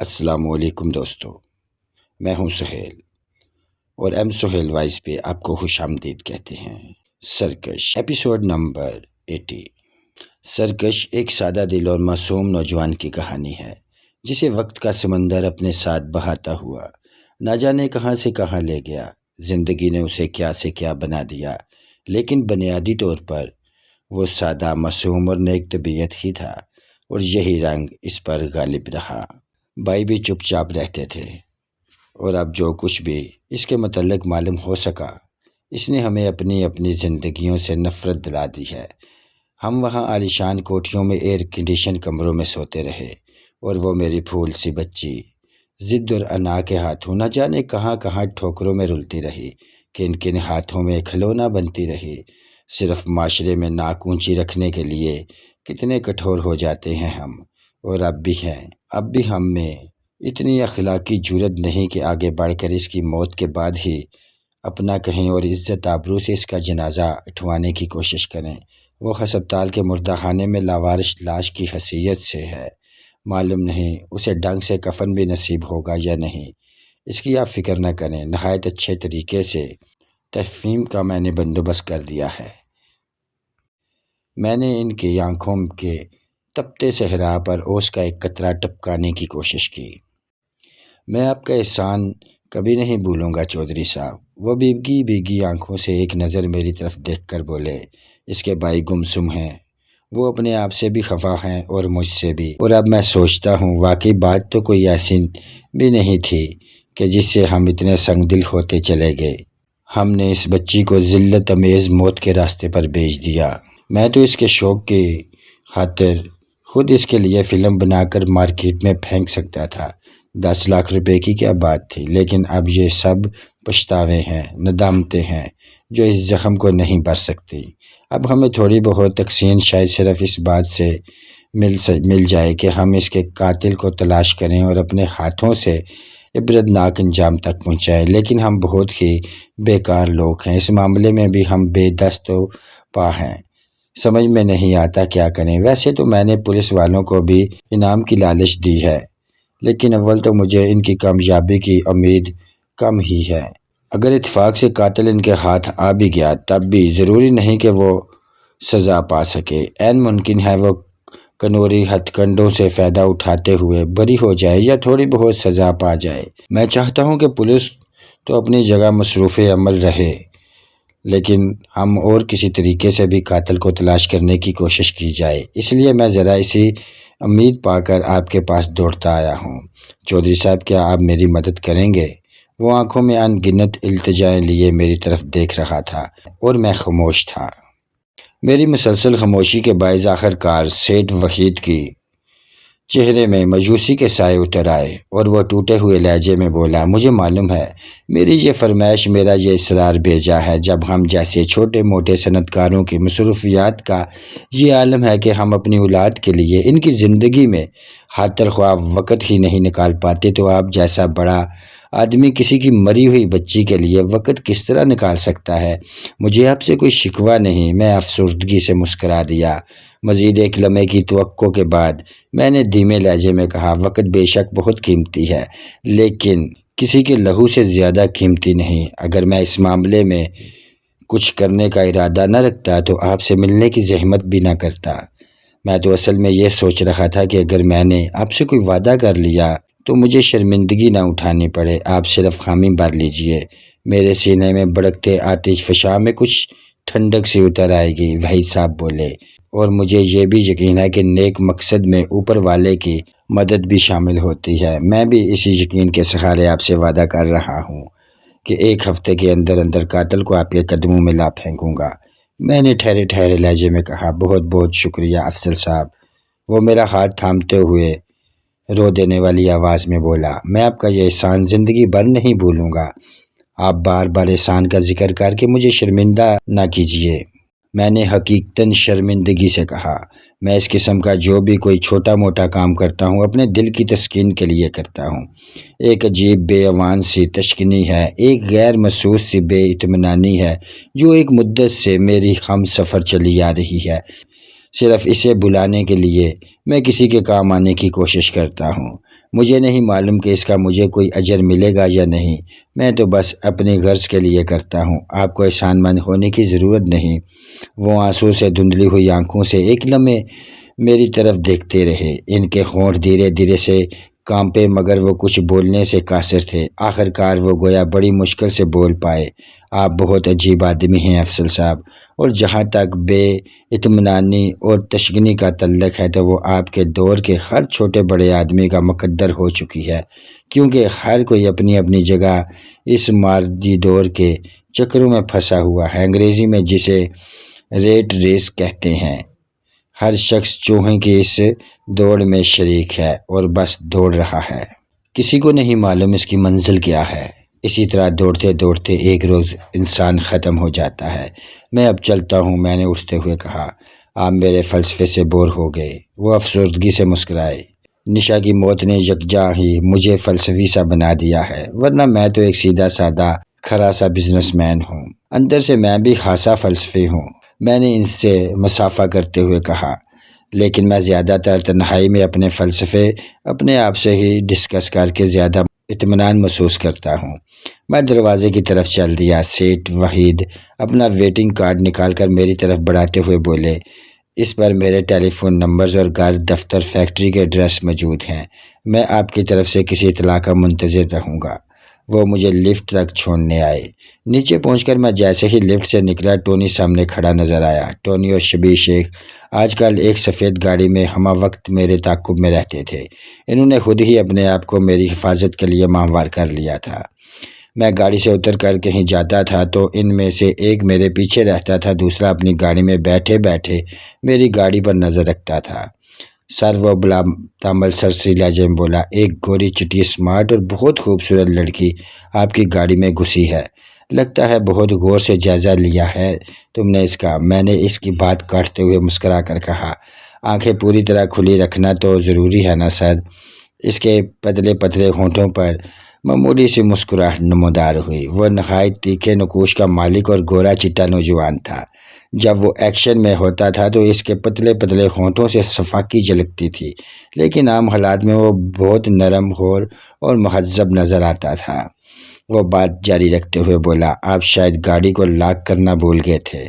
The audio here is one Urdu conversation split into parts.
السلام علیکم دوستو، میں ہوں سہیل اور ایم سہیل وائز پہ آپ کو خوش آمدید کہتے ہیں۔ سرکش ایپیسوڈ نمبر 80۔ سرکش ایک سادہ دل اور معصوم نوجوان کی کہانی ہے جسے وقت کا سمندر اپنے ساتھ بہاتا ہوا نہ جانے کہاں سے کہاں لے گیا۔ زندگی نے اسے کیا سے کیا بنا دیا، لیکن بنیادی طور پر وہ سادہ، معصوم اور نیک طبیعت ہی تھا، اور یہی رنگ اس پر غالب رہا۔ بھائی بھی چپ چاپ رہتے تھے، اور اب جو کچھ بھی اس کے متعلق معلوم ہو سکا، اس نے ہمیں اپنی اپنی زندگیوں سے نفرت دلا دی ہے۔ ہم وہاں عالیشان کوٹھیوں میں ایئر کنڈیشن کمروں میں سوتے رہے، اور وہ میری پھول سی بچی ضد اور انا کے ہاتھوں نہ جانے کہاں کہاں ٹھوکروں میں رلتی رہی، کن کن ہاتھوں میں کھلونا بنتی رہی۔ صرف معاشرے میں ناک اونچی رکھنے کے لیے کتنے کٹھور ہو جاتے ہیں ہم، اور اب بھی ہیں۔ اب بھی ہم میں اتنی اخلاقی جرأت نہیں کہ آگے بڑھ کر اس کی موت کے بعد ہی اپنا کہیں اور عزت آبرو سے اس کا جنازہ اٹھوانے کی کوشش کریں۔ وہ ہسپتال کے مردہ خانے میں لاوارث لاش کی حیثیت سے ہے، معلوم نہیں اسے ڈھنگ سے کفن بھی نصیب ہوگا یا نہیں۔ اس کی آپ فکر نہ کریں، نہایت اچھے طریقے سے تفہیم کا میں نے بندوبست کر دیا ہے۔ میں نے ان کی آنکھوں کے تپتے صحرا پر اوس کا ایک قطرہ ٹپکانے کی کوشش کی۔ میں آپ کا احسان کبھی نہیں بھولوں گا چودھری صاحب۔ وہ بھیگی بھیگی آنکھوں سے ایک نظر میری طرف دیکھ کر بولے۔ اس کے بھائی گمسم ہیں، وہ اپنے آپ سے بھی خفا ہیں اور مجھ سے بھی، اور اب میں سوچتا ہوں واقعی بات تو کوئی ایسی بھی نہیں تھی کہ جس سے ہم اتنے سنگ دل ہوتے چلے گئے۔ ہم نے اس بچی کو ذلت امیز موت کے راستے پر بھیج دیا۔ میں تو اس کے شوق کی خاطر خود اس کے لیے فلم بنا کر مارکیٹ میں پھینک سکتا تھا۔ 10 لاکھ روپے کی کیا بات تھی، لیکن اب یہ سب پچھتاوے ہیں، ندامتیں ہیں جو اس زخم کو نہیں بھر سکتی۔ اب ہمیں تھوڑی بہت تکسین شاید صرف اس بات سے مل جائے کہ ہم اس کے قاتل کو تلاش کریں اور اپنے ہاتھوں سے عبرتناک انجام تک پہنچائیں، لیکن ہم بہت ہی بیکار لوگ ہیں۔ اس معاملے میں بھی ہم بے دست و پا ہیں، سمجھ میں نہیں آتا کیا کریں۔ ویسے تو میں نے پولیس والوں کو بھی انعام کی لالچ دی ہے، لیکن اول تو مجھے ان کی کامیابی کی امید کم ہی ہے۔ اگر اتفاق سے قاتل ان کے ہاتھ آ بھی گیا، تب بھی ضروری نہیں کہ وہ سزا پا سکے۔ عین ممکن ہے وہ قانونی ہتھ کنڈوں سے فائدہ اٹھاتے ہوئے بری ہو جائے یا تھوڑی بہت سزا پا جائے۔ میں چاہتا ہوں کہ پولیس تو اپنی جگہ مصروف عمل رہے، لیکن ہم اور کسی طریقے سے بھی قاتل کو تلاش کرنے کی کوشش کی جائے۔ اس لیے میں ذرا اسی امید پا کر آپ کے پاس دوڑتا آیا ہوں۔ چودھری صاحب، کیا آپ میری مدد کریں گے؟ وہ آنکھوں میں ان گنت التجائیں لیے میری طرف دیکھ رہا تھا، اور میں خاموش تھا۔ میری مسلسل خاموشی کے باعث آخر کار سیٹھ وحید کی چہرے میں مایوسی کے سائے اتر آئے، اور وہ ٹوٹے ہوئے لہجے میں بولا، مجھے معلوم ہے میری یہ فرمائش، میرا یہ اصرار بیجا ہے۔ جب ہم جیسے چھوٹے موٹے صنعت کاروں کی مصروفیات کا یہ عالم ہے کہ ہم اپنی اولاد کے لیے ان کی زندگی میں خاطر خواہ وقت ہی نہیں نکال پاتے، تو آپ جیسا بڑا آدمی کسی کی مری ہوئی بچی کے لیے وقت کس طرح نکال سکتا ہے؟ مجھے آپ سے کوئی شکوہ نہیں۔ میں افسردگی سے مسکرا دیا۔ مزید ایک لمحے کی توقع کے بعد میں نے دھیمے لہجے میں کہا، وقت بے شک بہت قیمتی ہے، لیکن کسی کے لہو سے زیادہ قیمتی نہیں۔ اگر میں اس معاملے میں کچھ کرنے کا ارادہ نہ رکھتا تو آپ سے ملنے کی زحمت بھی نہ کرتا۔ میں تو اصل میں یہ سوچ رہا تھا کہ اگر میں نے آپ سے کوئی وعدہ کر لیا تو مجھے شرمندگی نہ اٹھانی پڑے۔ آپ صرف خامی بھر لیجئے، میرے سینے میں بھڑکتے آتش فشاں میں کچھ ٹھنڈک سی اتر آئے گی۔ وحید صاحب بولے، اور مجھے یہ بھی یقین ہے کہ نیک مقصد میں اوپر والے کی مدد بھی شامل ہوتی ہے۔ میں بھی اسی یقین کے سہارے آپ سے وعدہ کر رہا ہوں کہ 1 ہفتے کے اندر اندر قاتل کو آپ کے قدموں میں لا پھینکوں گا۔ میں نے ٹھہرے ٹھہرے لہجے میں کہا، بہت بہت شکریہ افسر صاحب۔ وہ میرا ہاتھ تھامتے ہوئے رو دینے والی آواز میں بولا، میں آپ کا یہ احسان زندگی بھر نہیں بھولوں گا۔ آپ بار بار احسان کا ذکر کر کے مجھے شرمندہ نہ کیجیے۔ میں نے حقیقتاً شرمندگی سے کہا، میں اس قسم کا جو بھی کوئی چھوٹا موٹا کام کرتا ہوں اپنے دل کی تسکین کے لیے کرتا ہوں۔ ایک عجیب بے ایوان سی تشکنی ہے، ایک غیر محسوس سی بے اطمینانی ہے جو ایک مدت سے میری ہم سفر چلی آ رہی ہے۔ صرف اسے بلانے کے لیے میں کسی کے کام آنے کی کوشش کرتا ہوں۔ مجھے نہیں معلوم کہ اس کا مجھے کوئی اجر ملے گا یا نہیں، میں تو بس اپنی غرض کے لیے کرتا ہوں۔ آپ کو احسان مند ہونے کی ضرورت نہیں۔ وہ آنسو سے دھندلی ہوئی آنکھوں سے ایک لمحے میری طرف دیکھتے رہے۔ ان کے ہونٹ دھیرے دھیرے سے کانپے مگر وہ کچھ بولنے سے قاصر تھے۔ آخر کار وہ گویا بڑی مشکل سے بول پائے۔ آپ بہت عجیب آدمی ہیں افضل صاحب، اور جہاں تک بے اطمینانی اور تشگنی کا تعلق ہے تو وہ آپ کے دور کے ہر چھوٹے بڑے آدمی کا مقدر ہو چکی ہے، کیونکہ ہر کوئی اپنی اپنی جگہ اس مادی دور کے چکروں میں پھنسا ہوا ہے، انگریزی میں جسے ریٹ ریس کہتے ہیں۔ ہر شخص چوہے کی اس دوڑ میں شریک ہے اور بس دوڑ رہا ہے۔ کسی کو نہیں معلوم اس کی منزل کیا ہے۔ اسی طرح دوڑتے دوڑتے ایک روز انسان ختم ہو جاتا ہے۔ میں اب چلتا ہوں، میں نے اٹھتے ہوئے کہا۔ آپ میرے فلسفے سے بور ہو گئے؟ وہ افسردگی سے مسکرائے۔ نشا کی موت نے یکجا ہی مجھے فلسفی سا بنا دیا ہے، ورنہ میں تو ایک سیدھا سادہ کھرا سا بزنس مین ہوں۔ اندر سے میں بھی خاصا فلسفی ہوں، میں نے ان سے مصافحہ کرتے ہوئے کہا، لیکن میں زیادہ تر تنہائی میں اپنے فلسفے اپنے آپ سے ہی ڈسکس کر کے زیادہ اطمینان محسوس کرتا ہوں۔ میں دروازے کی طرف چل دیا۔ سیٹ وحید اپنا ویٹنگ کارڈ نکال کر میری طرف بڑھاتے ہوئے بولے، اس پر میرے ٹیلی فون نمبرز اور گھر، دفتر، فیکٹری کے ایڈریس موجود ہیں۔ میں آپ کی طرف سے کسی اطلاع کا منتظر رہوں گا۔ وہ مجھے لفٹ تک چھوڑنے آئے۔ نیچے پہنچ کر میں جیسے ہی لفٹ سے نکلا، ٹونی سامنے کھڑا نظر آیا۔ ٹونی اور شبیر شیخ آج کل ایک سفید گاڑی میں ہمہ وقت میرے تعاقب میں رہتے تھے۔ انہوں نے خود ہی اپنے آپ کو میری حفاظت کے لیے مہوار کر لیا تھا۔ میں گاڑی سے اتر کر کہیں جاتا تھا تو ان میں سے ایک میرے پیچھے رہتا تھا، دوسرا اپنی گاڑی میں بیٹھے بیٹھے میری گاڑی پر نظر رکھتا تھا۔ سر وہ بلا تامل سرسری لہجے میں بولا، ایک گوری چٹی اسمارٹ اور بہت خوبصورت لڑکی آپ کی گاڑی میں گھسی ہے، لگتا ہے بہت غور سے جائزہ لیا ہے تم نے اس کا۔ میں نے اس کی بات کاٹتے ہوئے مسکرا کر کہا، آنکھیں پوری طرح کھلی رکھنا تو ضروری ہے نا سر۔ اس کے پتلے پتلے ہونٹوں پر معمولی سی مسکراہٹ نمودار ہوئی۔ وہ نہایت تیکھے نقوش کا مالک اور گورا چٹا نوجوان تھا۔ جب وہ ایکشن میں ہوتا تھا تو اس کے پتلے پتلے ہونٹوں سے صفاقی جھلکتی تھی، لیکن عام حالات میں وہ بہت نرم ہور اور مہذب نظر آتا تھا۔ وہ بات جاری رکھتے ہوئے بولا، آپ شاید گاڑی کو لاک کرنا بھول گئے تھے۔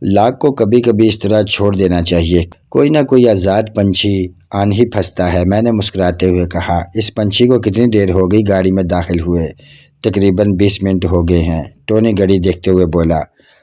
لاک کو کبھی کبھی اس طرح چھوڑ دینا چاہیے، کوئی نہ کوئی آزاد پنچھی آن ہی پھنستا ہے۔ میں نے مسکراتے ہوئے کہا، اس پنچھی کو کتنی دیر ہو گئی گاڑی میں داخل ہوئے؟ تقریباً 20 منٹ ہو گئے ہیں، ٹونی گھڑی دیکھتے ہوئے بولا۔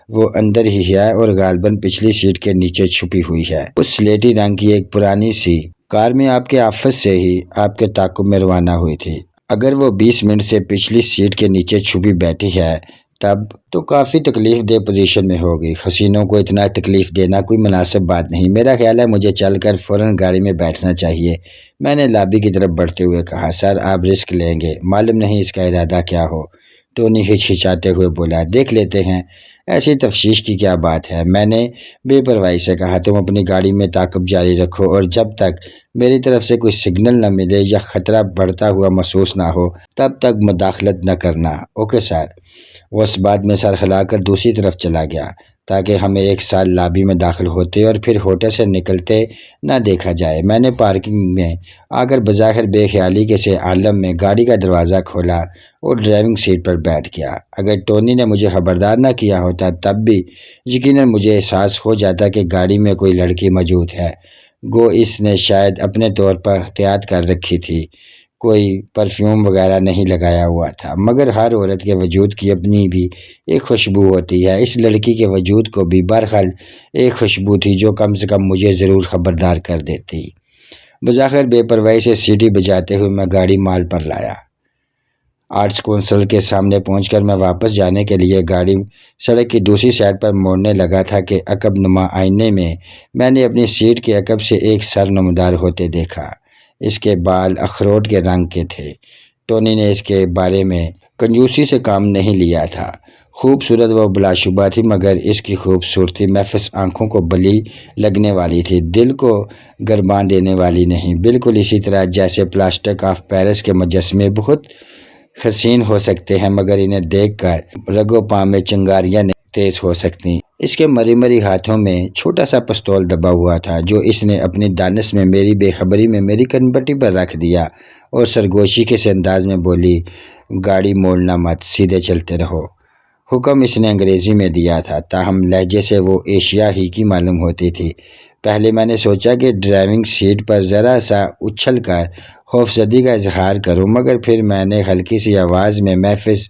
وہ اندر ہی ہے اور غالباً پچھلی سیٹ کے نیچے چھپی ہوئی ہے۔ اس سلیٹی رنگ کی ایک پرانی سی کار میں آپ کے آفس سے ہی آپ کے تعاقب میں روانہ ہوئی تھی۔ اگر وہ 20 منٹ سے پچھلی سیٹ کے نیچے چھپی بیٹھی ہے تب تو کافی تکلیف دہ پوزیشن میں ہوگی۔ حسینوں کو اتنا تکلیف دینا کوئی مناسب بات نہیں۔ میرا خیال ہے مجھے چل کر فوراً گاڑی میں بیٹھنا چاہیے۔ میں نے لابی کی طرف بڑھتے ہوئے کہا، سر آپ رسک لیں گے، معلوم نہیں اس کا ارادہ کیا ہو۔ ٹونی ہچکچاتے ہوئے بولا، دیکھ لیتے ہیں، ایسی تفشیش کی کیا بات ہے۔ میں نے بے پرواہی سے کہا، تم اپنی گاڑی میں تعاقب جاری رکھو اور جب تک میری طرف سے کوئی سگنل نہ ملے یا خطرہ بڑھتا ہوا محسوس نہ ہو تب تک مداخلت نہ کرنا۔ Okay sir. وہ اس بات میں سر ہلا کر دوسری طرف چلا گیا تاکہ ہمیں ایک ساتھ لابی میں داخل ہوتے اور پھر ہوٹل سے نکلتے نہ دیکھا جائے۔ میں نے پارکنگ میں آ کر بظاہر بے خیالی کے سے عالم میں گاڑی کا دروازہ کھولا اور ڈرائیونگ سیٹ پر بیٹھ گیا۔ اگر ٹونی نے مجھے خبردار نہ کیا ہوتا تب بھی یقیناً مجھے احساس ہو جاتا کہ گاڑی میں کوئی لڑکی موجود ہے، گو اس نے شاید اپنے طور پر احتیاط کر رکھی تھی، کوئی پرفیوم وغیرہ نہیں لگایا ہوا تھا، مگر ہر عورت کے وجود کی اپنی بھی ایک خوشبو ہوتی ہے۔ اس لڑکی کے وجود کو بھی بہرحال ایک خوشبو تھی جو کم سے کم مجھے ضرور خبردار کر دیتی۔ بظاہر بے پرواہی سے سیٹی بجاتے ہوئے میں گاڑی مال پر لایا۔ آرٹس کونسل کے سامنے پہنچ کر میں واپس جانے کے لیے گاڑی سڑک کی دوسری سائڈ پر موڑنے لگا تھا کہ عقب نما آئینے میں نے اپنی سیٹ کے عقب سے ایک سر نمودار ہوتے دیکھا۔ اس کے بال اخروٹ کے رنگ کے تھے۔ ٹونی نے اس کے بارے میں کنجوسی سے کام نہیں لیا تھا۔ خوبصورت وہ بلا شبہ تھی، مگر اس کی خوبصورتی محض آنکھوں کو بلی لگنے والی تھی، دل کو گرما دینے والی نہیں۔ بالکل اسی طرح جیسے پلاسٹر آف پیرس کے مجسمے بہت حسین ہو سکتے ہیں مگر انہیں دیکھ کر رگو پاں میں چنگاریاں تیز ہو سکتی، اس کے مری مری ہاتھوں میں چھوٹا سا پستول دبا ہوا تھا جو اس نے اپنی دانش میں میری بے خبری میں میری کنبٹی پر رکھ دیا اور سرگوشی کے سے انداز میں بولی، گاڑی موڑنا مت، سیدھے چلتے رہو۔ حکم اس نے انگریزی میں دیا تھا، تاہم لہجے سے وہ ایشیا ہی کی معلوم ہوتی تھی۔ پہلے میں نے سوچا کہ ڈرائیونگ سیٹ پر ذرا سا اچھل کر خوفزدگی کا اظہار کروں، مگر پھر میں نے ہلکی سی آواز میں محض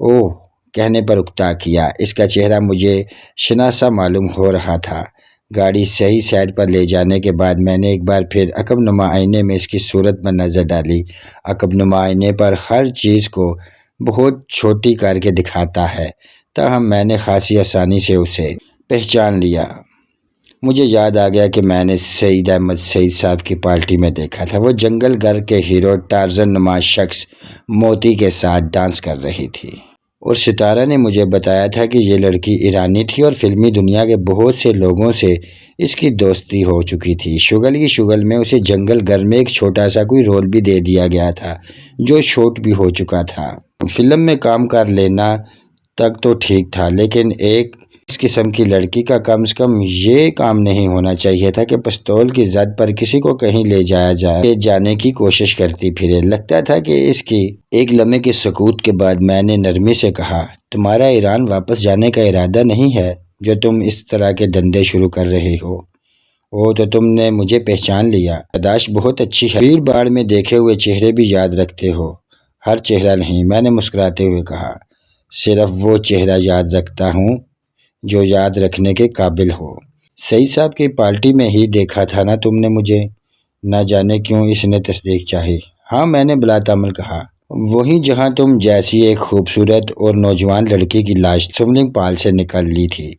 اوہ کہنے پر اکتا کیا۔ اس کا چہرہ مجھے شناسا معلوم ہو رہا تھا۔ گاڑی صحیح سائڈ پر لے جانے کے بعد میں نے ایک بار پھر عقب نما آئینے میں اس کی صورت پر نظر ڈالی۔ عقب نما آئینے پر ہر چیز کو بہت چھوٹی کر کے دکھاتا ہے، تاہم میں نے خاصی آسانی سے اسے پہچان لیا۔ مجھے یاد آ گیا کہ میں نے سعید احمد سعید صاحب کی پارٹی میں دیکھا تھا۔ وہ جنگل گر کے ہیرو ٹارزن نما شخص موتی کے ساتھ ڈانس کر رہی تھی، اور ستارہ نے مجھے بتایا تھا کہ یہ لڑکی ایرانی تھی اور فلمی دنیا کے بہت سے لوگوں سے اس کی دوستی ہو چکی تھی۔ شگل کی شگل میں اسے جنگل گر میں ایک چھوٹا سا کوئی رول بھی دے دیا گیا تھا جو شوٹ بھی ہو چکا تھا۔ فلم میں کام کر لینا تک تو ٹھیک تھا، لیکن ایک اس قسم کی لڑکی کا کم از کم یہ کام نہیں ہونا چاہیے تھا کہ پستول کی زد پر کسی کو کہیں لے جانے کی کوشش کرتی پھرے۔ لگتا تھا کہ اس کی ایک لمحے کی سکوت کے بعد میں نے نرمی سے کہا، تمہارا ایران واپس جانے کا ارادہ نہیں ہے جو تم اس طرح کے دندے شروع کر رہے ہو؟ او تو تم نے مجھے پہچان لیا۔ یادداشت بہت اچھی ہے، بھیڑ بھاڑ میں دیکھے ہوئے چہرے بھی یاد رکھتے ہو۔ ہر چہرہ نہیں، میں نے مسکراتے ہوئے کہا، صرف وہ چہرہ یاد رکھتا ہوں جو یاد رکھنے کے قابل ہو۔ سعید صاحب کی پارٹی میں ہی دیکھا تھا نا تم نے مجھے؟ نہ جانے کیوں اس نے تصدیق چاہی۔ ہاں، میں نے بلا تعمل کہا، وہیں جہاں تم جیسی ایک خوبصورت اور نوجوان لڑکی کی لاش سوئمنگ پال سے نکل لی تھی۔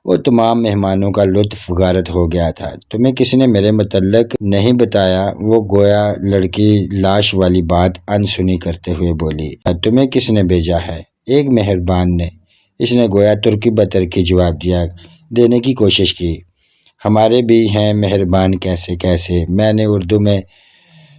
وہ تمام مہمانوں کا لطف غارت ہو گیا تھا۔ تمہیں کسی نے میرے متعلق نہیں بتایا؟ وہ گویا لڑکی لاش والی بات انسنی کرتے ہوئے بولی، تمہیں کس نے بھیجا ہے؟ ایک مہربان نے، اس نے گویا ترکی بترکی جواب دینے کی کوشش کی۔ ہمارے بھی ہیں مہربان کیسے؟ میں نے اردو میں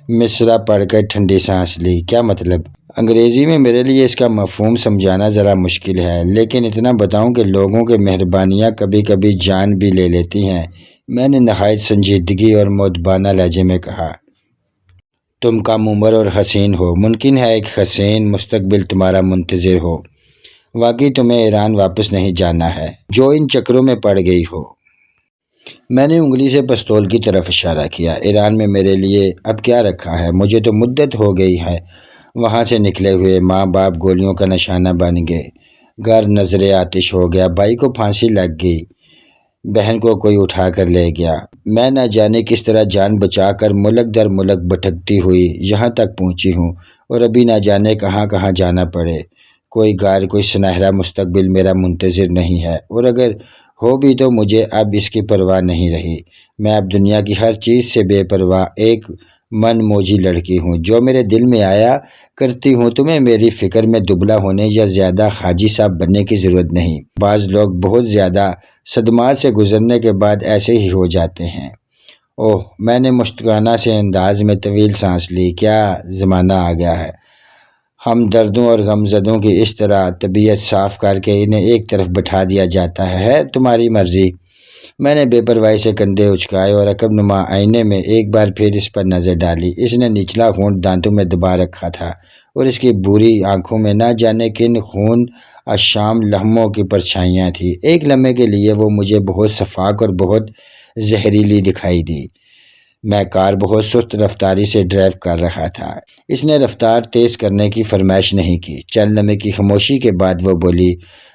مصرع پڑھ کر ٹھنڈی سانس لی۔ کیا مطلب؟ انگریزی میں میرے لیے اس کا مفہوم سمجھانا ذرا مشکل ہے، لیکن اتنا بتاؤں کہ لوگوں کے مہربانیاں کبھی کبھی جان بھی لے لیتی ہیں۔ میں نے نہایت سنجیدگی اور مؤدبانہ لہجے میں کہا، تم کم عمر اور حسین ہو، ممکن ہے ایک حسین مستقبل تمہارا منتظر ہو۔ واقعی تمہیں ایران واپس نہیں جانا ہے جو ان چکروں میں پڑ گئی ہو؟ میں نے انگلی سے پستول کی طرف اشارہ کیا۔ ایران میں میرے لیے اب کیا رکھا ہے؟ مجھے تو مدت ہو گئی ہے وہاں سے نکلے ہوئے۔ ماں باپ گولیوں کا نشانہ بن گئے، گھر نظر آتش ہو گیا، بھائی کو پھانسی لگ گئی، بہن کو کوئی اٹھا کر لے گیا۔ میں نہ جانے کس طرح جان بچا کر ملک در ملک بھٹکتی ہوئی یہاں تک پہنچی ہوں، اور ابھی نہ جانے کہاں کہاں جانا پڑے۔ کوئی گھر، کوئی سنہرا مستقبل میرا منتظر نہیں ہے، اور اگر ہو بھی تو مجھے اب اس کی پرواہ نہیں رہی۔ میں اب دنیا کی ہر چیز سے بے پرواہ ایک من موجی لڑکی ہوں، جو میرے دل میں آیا کرتی ہوں۔ تمہیں میری فکر میں دبلا ہونے یا زیادہ حاجی صاحب بننے کی ضرورت نہیں۔ بعض لوگ بہت زیادہ صدمات سے گزرنے کے بعد ایسے ہی ہو جاتے ہیں۔ اوہ، میں نے مشتاقانہ سے انداز میں طویل سانس لی۔ کیا زمانہ آ گیا ہے، ہم دردوں اور غمزدوں کی اس طرح طبیعت صاف کر کے انہیں ایک طرف بٹھا دیا جاتا ہے تمہاری مرضی۔ میں نے بے پرواہی سے کندھے اچکائے اور عقب نما آئینے میں ایک بار پھر اس پر نظر ڈالی۔ اس نے نچلا ہونٹ دانتوں میں دبا رکھا تھا، اور اس کی بری آنکھوں میں نہ جانے کن خون آشام لمحوں کی پرچھائیاں تھیں۔ ایک لمحے کے لیے وہ مجھے بہت شفاف اور بہت زہریلی دکھائی دی۔ میں کار بہت سست رفتاری سے ڈرائیو کر رہا تھا۔ اس نے رفتار تیز کرنے کی فرمائش نہیں کی۔ چند لمحے کی خاموشی کے بعد وہ بولی،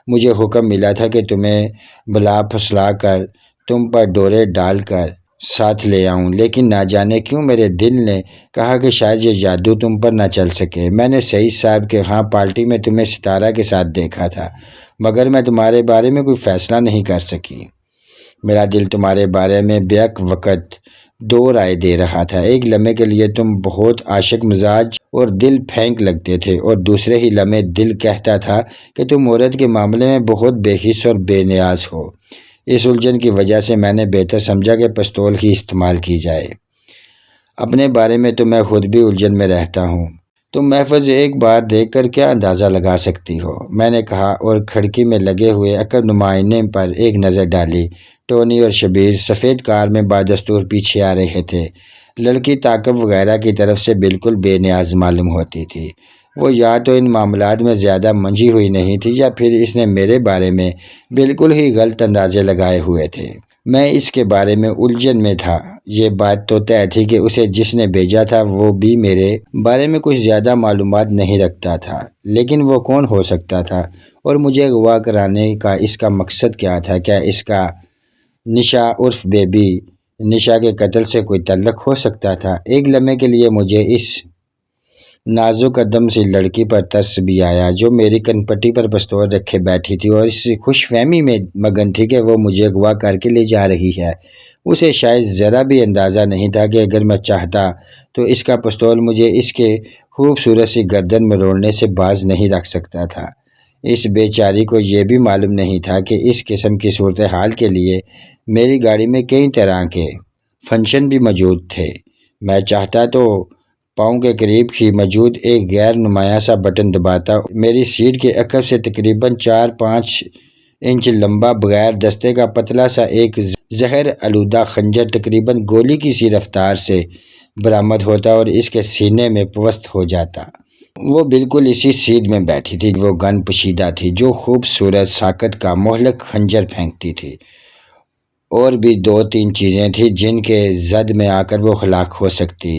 مجھے حکم ملا تھا کہ تمہیں بلا پھسلا کر تم پر ڈورے ڈال کر ساتھ لے آؤں، لیکن نہ جانے کیوں میرے دل نے کہا کہ شاید یہ جادو تم پر نہ چل سکے۔ میں نے سعید صاحب کے ہاں پارٹی میں تمہیں ستارہ کے ساتھ دیکھا تھا، مگر میں تمہارے بارے میں کوئی فیصلہ نہیں کر سکی۔ میرا دل تمہارے بارے میں بیک وقت دو رائے دے رہا تھا۔ ایک لمحے کے لیے تم بہت عاشق مزاج اور دل پھینک لگتے تھے، اور دوسرے ہی لمحے دل کہتا تھا کہ تم عورت کے معاملے میں بہت بے حس اور بے نیاز ہو۔ اس الجھن کی وجہ سے میں نے بہتر سمجھا کہ پستول ہی استعمال کی جائے۔ اپنے بارے میں تو میں خود بھی الجھن میں رہتا ہوں، تم محفوظ ایک بار دیکھ کر کیا اندازہ لگا سکتی ہو؟ میں نے کہا اور کھڑکی میں لگے ہوئے عقب نمائنے پر ایک نظر ڈالی۔ ٹونی اور شبیر سفید کار میں بدستور پیچھے آ رہے تھے۔ لڑکی طاقت وغیرہ کی طرف سے بالکل بے نیاز معلوم ہوتی تھی۔ وہ یا تو ان معاملات میں زیادہ منجھی ہوئی نہیں تھی یا پھر اس نے میرے بارے میں بالکل ہی غلط اندازے لگائے ہوئے تھے۔ میں اس کے بارے میں الجھن میں تھا۔ یہ بات تو طے تھی کہ اسے جس نے بھیجا تھا وہ بھی میرے بارے میں کچھ زیادہ معلومات نہیں رکھتا تھا، لیکن وہ کون ہو سکتا تھا اور مجھے اغوا کرانے کا اس کا مقصد کیا تھا؟ کیا اس کا نشا عرف بیبی نشا کے قتل سے کوئی تعلق ہو سکتا تھا؟ ایک لمحے کے لیے مجھے اس نازک قدم سی لڑکی پر ترس بھی آیا جو میری کنپٹی پر پستول رکھے بیٹھی تھی اور اس خوش فہمی میں مگن تھی کہ وہ مجھے اغوا کر کے لے جا رہی ہے۔ اسے شاید ذرا بھی اندازہ نہیں تھا کہ اگر میں چاہتا تو اس کا پستول مجھے اس کے خوبصورت سی گردن میں روڑنے سے باز نہیں رکھ سکتا تھا۔ اس بیچاری کو یہ بھی معلوم نہیں تھا کہ اس قسم کی صورتحال کے لیے میری گاڑی میں کئی طرح کے فنکشن بھی موجود تھے۔ میں چاہتا تو پاؤں کے قریب ہی موجود ایک غیر نمایاں سا بٹن دباتا، میری سیٹ کے عقب سے تقریباً 4-5 انچ لمبا بغیر دستے کا پتلا سا ایک زہر آلودہ خنجر تقریباً گولی کی سی رفتار سے برآمد ہوتا اور اس کے سینے میں پوست ہو جاتا۔ وہ بالکل اسی سیٹ میں بیٹھی تھی، وہ گن پوشیدہ تھی، جو خوبصورت ساکت کا مہلک خنجر پھینکتی تھی۔ اور بھی 2-3 چیزیں تھیں جن کے زد میں آ کر وہ ہلاک ہو سکتی،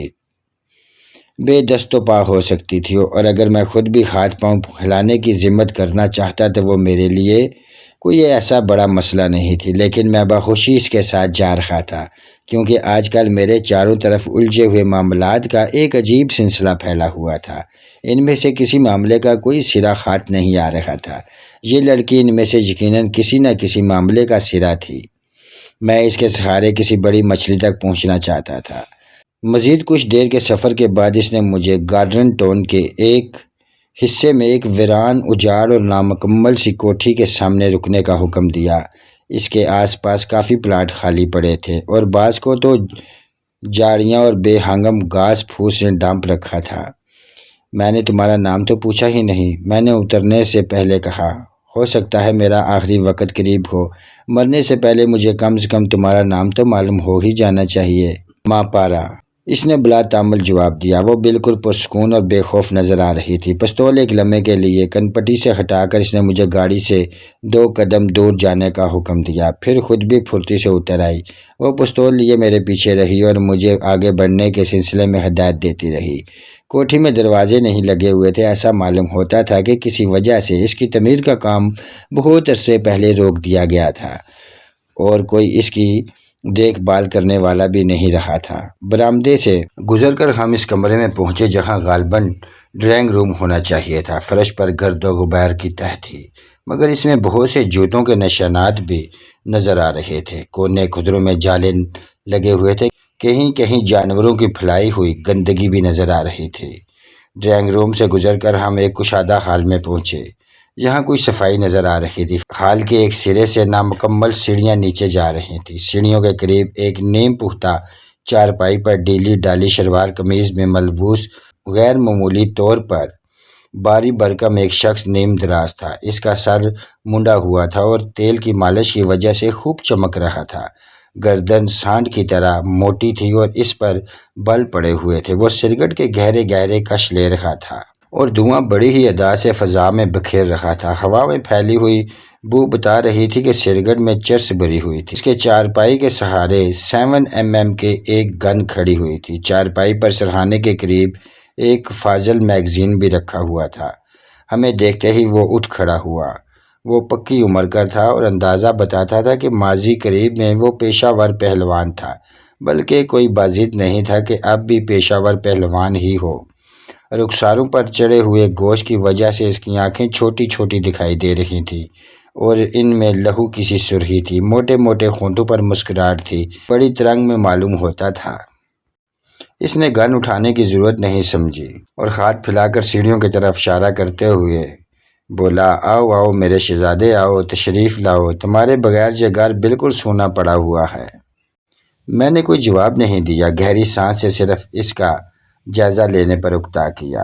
بے دست و پا ہو سکتی تھی، اور اگر میں خود بھی ہاتھ پاؤں ہلانے کی ذمت کرنا چاہتا تو وہ میرے لیے کوئی ایسا بڑا مسئلہ نہیں تھی۔ لیکن میں بخوشی اس کے ساتھ جا رہا تھا کیونکہ آج کل میرے چاروں طرف الجھے ہوئے معاملات کا ایک عجیب سلسلہ پھیلا ہوا تھا۔ ان میں سے کسی معاملے کا کوئی سرا ہاتھ نہیں آ رہا تھا۔ یہ لڑکی ان میں سے یقیناً کسی نہ کسی معاملے کا سرا تھی۔ میں اس کے سہارے کسی بڑی مچھلی تک پہنچنا چاہتا تھا۔ مزید کچھ دیر کے سفر کے بعد اس نے مجھے گارڈن ٹاؤن کے ایک حصے میں ایک ویران، اجاڑ اور نامکمل سی کوٹھی کے سامنے رکنے کا حکم دیا۔ اس کے آس پاس کافی پلاٹ خالی پڑے تھے اور بعض کو تو جھاڑیاں اور بے ہنگم گھاس پھوس نے ڈھانپ رکھا تھا۔ میں نے تمہارا نام تو پوچھا ہی نہیں، میں نے اترنے سے پہلے کہا۔ ہو سکتا ہے میرا آخری وقت قریب ہو، مرنے سے پہلے مجھے کم سے کم تمہارا نام تو معلوم ہو ہی جانا چاہیے۔ ماں پارا، اس نے بلا تعمل جواب دیا۔ وہ بالکل پرسکون اور بے خوف نظر آ رہی تھی۔ پستول ایک لمحے کے لیے کنپٹی سے ہٹا کر اس نے مجھے گاڑی سے 2 قدم دور جانے کا حکم دیا، پھر خود بھی پھرتی سے اتر آئی۔ وہ پستول لیے میرے پیچھے رہی اور مجھے آگے بڑھنے کے سلسلے میں ہدایت دیتی رہی۔ کوٹھی میں دروازے نہیں لگے ہوئے تھے۔ ایسا معلوم ہوتا تھا کہ کسی وجہ سے اس کی تعمیر کا کام بہت عرصے پہلے روک دیا گیا تھا اور کوئی اس کی دیکھ بھال کرنے والا بھی نہیں رہا تھا۔ برآمدے سے گزر کر ہم اس کمرے میں پہنچے جہاں غالباً ڈرائنگ روم ہونا چاہیے تھا۔ فرش پر گرد و غبار کی تہہ تھی، مگر اس میں بہت سے جوتوں کے نشانات بھی نظر آ رہے تھے۔ کونے کھدروں میں جالے لگے ہوئے تھے، کہیں کہیں جانوروں کی پھیلائی ہوئی گندگی بھی نظر آ رہی تھی۔ ڈرائنگ روم سے گزر کر ہم ایک کشادہ ہال میں پہنچے۔ یہاں کوئی صفائی نظر آ رہی تھی۔ ہال کے ایک سرے سے نامکمل سیڑھیاں نیچے جا رہی تھیں۔ سیڑھیوں کے قریب ایک نیم پختہ چارپائی پر ڈھیلی ڈالی شلوار قمیض میں ملبوس غیر معمولی طور پر بھاری بھرکم ایک شخص نیم دراز تھا۔ اس کا سر منڈا ہوا تھا اور تیل کی مالش کی وجہ سے خوب چمک رہا تھا۔ گردن سانڈ کی طرح موٹی تھی اور اس پر بل پڑے ہوئے تھے۔ وہ سگریٹ کے گہرے گہرے کش لے رہا تھا اور دھواں بڑی ہی ادا سے فضا میں بکھیر رہا تھا۔ ہوا میں پھیلی ہوئی بو بتا رہی تھی کہ سگریٹ میں چرس بھری ہوئی تھی۔ اس کے چارپائی کے سہارے 7 mm کے ایک گن کھڑی ہوئی تھی۔ چارپائی پر سرہانے کے قریب ایک فاضل میگزین بھی رکھا ہوا تھا۔ ہمیں دیکھتے ہی وہ اٹھ کھڑا ہوا۔ وہ پکی عمر کا تھا اور اندازہ بتاتا تھا کہ ماضی قریب میں وہ پیشہ ور پہلوان تھا، بلکہ کوئی بازید نہیں تھا کہ اب بھی پیشہ ور پہلوان ہی ہو۔ رخساروں پر چڑھے ہوئے گوشت کی وجہ سے اس کی آنکھیں چھوٹی چھوٹی دکھائی دے رہی تھیں اور ان میں لہو کی سی سرخی تھی۔ موٹے موٹے ہونٹوں پر مسکراہٹ تھی، بڑی ترنگ میں معلوم ہوتا تھا۔ اس نے گن اٹھانے کی ضرورت نہیں سمجھی اور ہاتھ پھیلا کر سیڑھیوں کی طرف اشارہ کرتے ہوئے بولا، آؤ آؤ میرے شہزادے، آؤ، تشریف لاؤ، تمہارے بغیر یہ گھر بالکل سونا پڑا ہوا ہے۔ میں نے کوئی جواب نہیں دیا، گہری سانس سے صرف اس کا جائزہ لینے پر اکتا کیا۔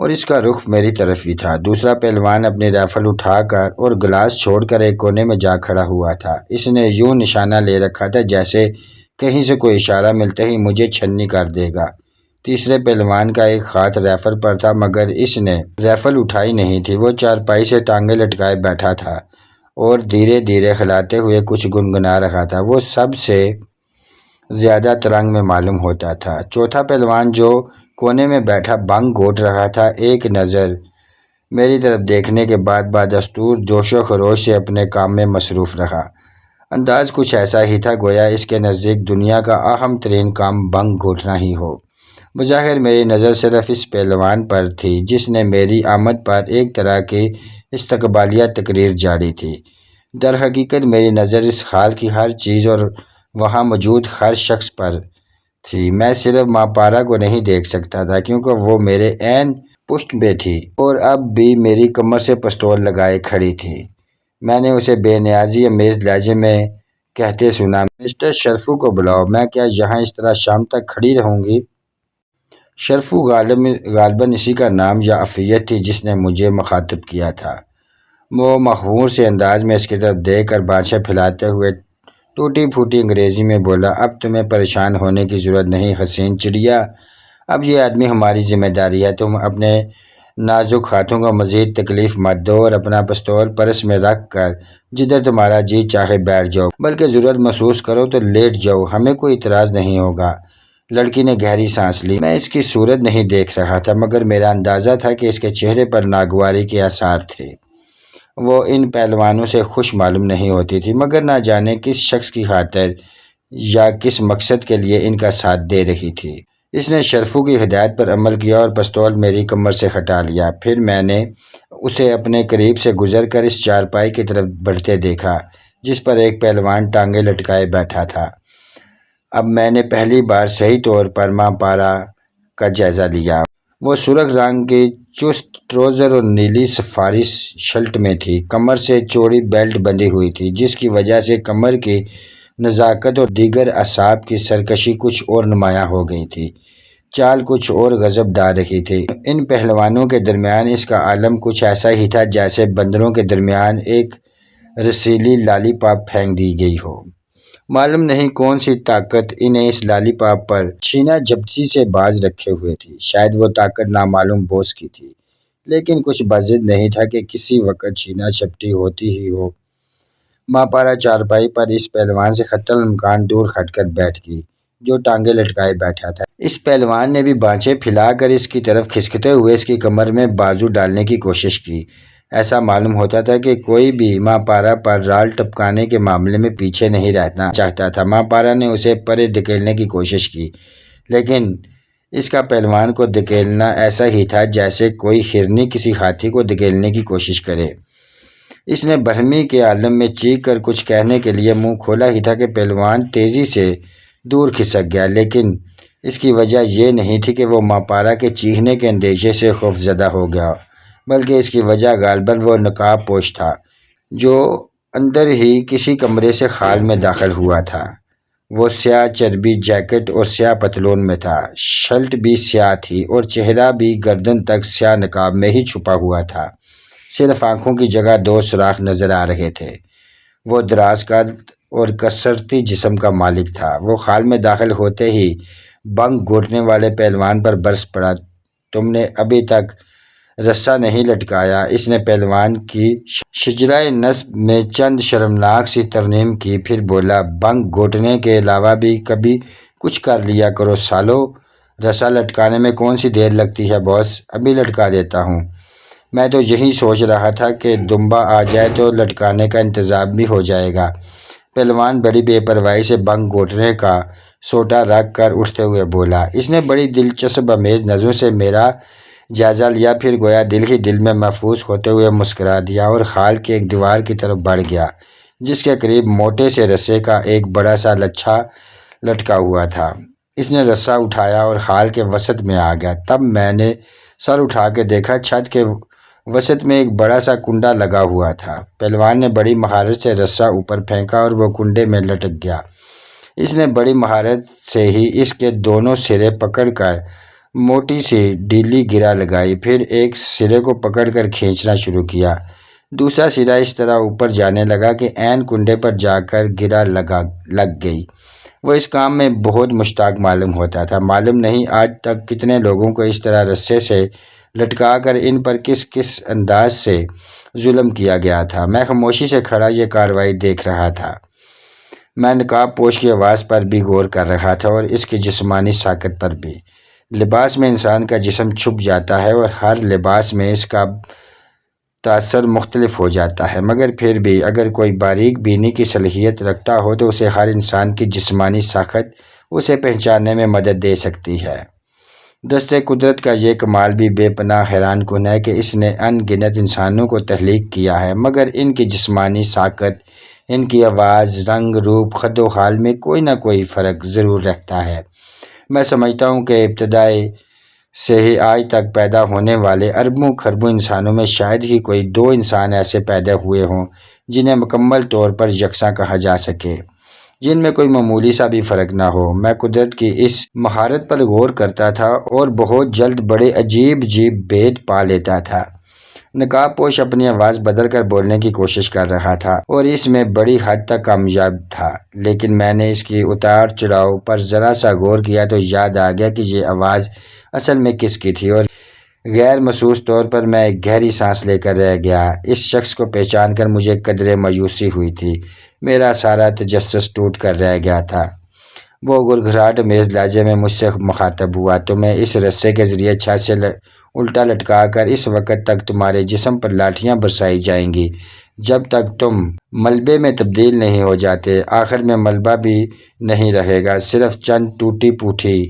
اور اس کا رخ میری طرف ہی تھا۔ دوسرا پہلوان اپنی رائفل اٹھا کر اور گلاس چھوڑ کر ایک کونے میں جا کھڑا ہوا تھا۔ اس نے یوں نشانہ لے رکھا تھا جیسے کہیں سے کوئی اشارہ ملتے ہی مجھے چھنی کر دے گا۔ تیسرے پہلوان کا ایک ہاتھ رائفل پر تھا مگر اس نے رائفل اٹھائی نہیں تھی۔ وہ چارپائی سے ٹانگیں لٹکائے بیٹھا تھا اور دھیرے دھیرے ہلاتے ہوئے کچھ گنگنا رہا تھا۔ وہ سب سے زیادہ ترنگ میں معلوم ہوتا تھا۔ چوتھا پہلوان جو کونے میں بیٹھا بنگ گھونٹ رہا تھا ایک نظر میری طرف دیکھنے کے بعد بدستور جوش و خروش سے اپنے کام میں مصروف رہا۔ انداز کچھ ایسا ہی تھا گویا اس کے نزدیک دنیا کا اہم ترین کام بنگ گھونٹنا ہی ہو۔ بظاہر میری نظر صرف اس پہلوان پر تھی جس نے میری آمد پر ایک طرح کی استقبالیہ تقریر جاری تھی۔ در حقیقت میری نظر اس خال کی ہر چیز اور وہاں موجود ہر شخص پر تھی۔ میں صرف ماں پارا کو نہیں دیکھ سکتا تھا کیونکہ وہ میرے عین پشت پہ تھی اور اب بھی میری کمر سے پستول لگائے کھڑی تھی۔ میں نے اسے بے نیازی امیز لہجے میں کہتے سنا، مسٹر شرفو کو بلاؤ۔ میں کیا یہاں اس طرح شام تک کھڑی رہوں گی؟ شرفو غالباً اسی کا نام یا افیت تھی جس نے مجھے مخاطب کیا تھا۔ وہ مخہور سے انداز میں اس کی طرف دیکھ کر بانچیں پھیلاتے ہوئے ٹوٹی پھوٹی انگریزی میں بولا، اب تمہیں پریشان ہونے کی ضرورت نہیں حسین چڑیا، اب یہ آدمی ہماری ذمہ داری ہے۔ تم اپنے نازک ہاتھوں کو مزید تکلیف مت دو اور اپنا پستول پرس میں رکھ کر جدھر تمہارا جی چاہے بیٹھ جاؤ، بلکہ ضرورت محسوس کرو تو لیٹ جاؤ، ہمیں کوئی اعتراض نہیں ہوگا۔ لڑکی نے گہری سانس لی۔ میں اس کی صورت نہیں دیکھ رہا تھا مگر میرا اندازہ تھا کہ اس کے چہرے پر ناگواری کے آثار تھے۔ وہ ان پہلوانوں سے خوش معلوم نہیں ہوتی تھی مگر نہ جانے کس شخص کی خاطر یا کس مقصد کے لیے ان کا ساتھ دے رہی تھی۔ اس نے شرفو کی ہدایت پر عمل کیا اور پستول میری کمر سے ہٹا لیا۔ پھر میں نے اسے اپنے قریب سے گزر کر اس چارپائی کی طرف بڑھتے دیکھا جس پر ایک پہلوان ٹانگیں لٹکائے بیٹھا تھا۔ اب میں نے پہلی بار صحیح طور پر ماں پارا کا جائزہ لیا۔ وہ سرخ رنگ کی چست ٹراؤزر اور نیلی سفاری شرٹ میں تھی۔ کمر سے چوڑی بیلٹ بندھی ہوئی تھی جس کی وجہ سے کمر کی نزاکت اور دیگر اعصاب کی سرکشی کچھ اور نمایاں ہو گئی تھی۔ چال کچھ اور غضب ڈال رہی تھی۔ ان پہلوانوں کے درمیان اس کا عالم کچھ ایسا ہی تھا جیسے بندروں کے درمیان ایک رسیلی لالی پاپ پھینک دی گئی ہو۔ معلوم نہیں کون سی طاقت انہیں اس لالی پاپ پر چھینا جھپٹی سے باز رکھے ہوئے تھی۔ شاید وہ طاقت نامعلوم بوس کی تھی لیکن کچھ بضد نہیں تھا کہ کسی وقت چھینا جھپٹی ہوتی ہی ہو۔ ماں پارا چارپائی پر اس پہلوان سے حتی الامکان دور ہٹ کر بیٹھ گئی جو ٹانگیں لٹکائے بیٹھا تھا۔ اس پہلوان نے بھی بانچیں پھیلا کر اس کی طرف کھسکتے ہوئے اس کی کمر میں بازو ڈالنے کی کوشش کی۔ ایسا معلوم ہوتا تھا کہ کوئی بھی ماں پارا پر رال ٹپکانے کے معاملے میں پیچھے نہیں رہنا چاہتا تھا۔ ماں پارا نے اسے پرے دھکیلنے کی کوشش کی لیکن اس کا پہلوان کو دھکیلنا ایسا ہی تھا جیسے کوئی ہرنی کسی ہاتھی کو دھکیلنے کی کوشش کرے۔ اس نے برہمی کے عالم میں چیخ کر کچھ کہنے کے لیے منہ کھولا ہی تھا کہ پہلوان تیزی سے دور کھسک گیا، لیکن اس کی وجہ یہ نہیں تھی کہ وہ ماں پارا کے چیخنے کے اندیشے سے خوفزدہ ہو گیا بلکہ اس کی وجہ غالباً وہ نقاب پوش تھا جو اندر ہی کسی کمرے سے خال میں داخل ہوا تھا۔ وہ سیاہ چربی جیکٹ اور سیاہ پتلون میں تھا، شرٹ بھی سیاہ تھی اور چہرہ بھی گردن تک سیاہ نقاب میں ہی چھپا ہوا تھا۔ صرف آنکھوں کی جگہ دو سوراخ نظر آ رہے تھے۔ وہ دراز قد اور کثرتی جسم کا مالک تھا۔ وہ خال میں داخل ہوتے ہی بنگ گھونٹنے والے پہلوان پر برس پڑا، تم نے ابھی تک رسا نہیں لٹکایا؟ اس نے پہلوان کی شجرۂ نسب میں چند شرمناک سی ترمیم کی، پھر بولا، بنگ گھونٹنے کے علاوہ بھی کبھی کچھ کر لیا کرو سالو۔ رسا لٹکانے میں کون سی دیر لگتی ہے باس، ابھی لٹکا دیتا ہوں۔ میں تو یہی سوچ رہا تھا کہ دمبا آ جائے تو لٹکانے کا انتظام بھی ہو جائے گا۔ پہلوان بڑی بے پرواہی سے بنگ گھونٹنے کا سوٹا رکھ کر اٹھتے ہوئے بولا۔ اس نے بڑی دلچسپ امیز نظروں سے میرا جائزہ لیا، پھر گویا دل ہی دل میں محفوظ ہوتے ہوئے مسکرا دیا اور خال کی ایک دیوار کی طرف بڑھ گیا جس کے قریب موٹے سے رسے کا ایک بڑا سا لچھا لٹکا ہوا تھا۔ اس نے رسا اٹھایا اور خال کے وسط میں آ گیا۔ تب میں نے سر اٹھا کے دیکھا، چھت کے وسط میں ایک بڑا سا کنڈا لگا ہوا تھا۔ پہلوان نے بڑی مہارت سے رسا اوپر پھینکا اور وہ کنڈے میں لٹک گیا۔ اس نے بڑی مہارت سے ہی اس کے دونوں سرے پکڑ کر موٹی سی ڈیلی گرا لگائی، پھر ایک سرے کو پکڑ کر کھینچنا شروع کیا۔ دوسرا سرا اس طرح اوپر جانے لگا کہ عین کنڈے پر جا کر گرا لگ گئی۔ وہ اس کام میں بہت مشتاق معلوم ہوتا تھا۔ معلوم نہیں آج تک کتنے لوگوں کو اس طرح رسے سے لٹکا کر ان پر کس کس انداز سے ظلم کیا گیا تھا۔ میں خاموشی سے کھڑا یہ کارروائی دیکھ رہا تھا۔ میں نقاب پوش کی آواز پر بھی غور کر رہا تھا اور اس کی جسمانی ساکت پر بھی۔ لباس میں انسان کا جسم چھپ جاتا ہے اور ہر لباس میں اس کا تاثر مختلف ہو جاتا ہے، مگر پھر بھی اگر کوئی باریک بینی کی صلاحیت رکھتا ہو تو اسے ہر انسان کی جسمانی ساخت اسے پہچاننے میں مدد دے سکتی ہے۔ دست قدرت کا یہ کمال بھی بے پناہ حیران کن ہے کہ اس نے ان گنت انسانوں کو تخلیق کیا ہے، مگر ان کی جسمانی ساخت، ان کی آواز، رنگ، روپ، خد و خال میں کوئی نہ کوئی فرق ضرور رہتا ہے۔ میں سمجھتا ہوں کہ ابتداء سے ہی آج تک پیدا ہونے والے اربوں خربوں انسانوں میں شاید ہی کوئی دو انسان ایسے پیدا ہوئے ہوں جنہیں مکمل طور پر یکساں کہا جا سکے، جن میں کوئی معمولی سا بھی فرق نہ ہو۔ میں قدرت کی اس مہارت پر غور کرتا تھا اور بہت جلد بڑے عجیب بھید پا لیتا تھا۔ نقاب پوش اپنی آواز بدل کر بولنے کی کوشش کر رہا تھا اور اس میں بڑی حد تک کامیاب تھا، لیکن میں نے اس کی اتار چڑھاؤ پر ذرا سا غور کیا تو یاد آ گیا کہ یہ آواز اصل میں کس کی تھی، اور غیر محسوس طور پر میں ایک گہری سانس لے کر رہ گیا۔ اس شخص کو پہچان کر مجھے قدرے مایوسی ہوئی تھی۔ میرا سارا تجسس ٹوٹ کر رہ گیا تھا۔ وہ گڑگڑاہٹ امیز لہجے میں مجھ سے مخاطب ہوا، تمہیں اس رسے کے ذریعے چھت سے الٹا لٹکا کر اس وقت تک تمہارے جسم پر لاٹھیاں برسائی جائیں گی جب تک تم ملبے میں تبدیل نہیں ہو جاتے۔ آخر میں ملبہ بھی نہیں رہے گا، صرف چند ٹوٹی پھوٹی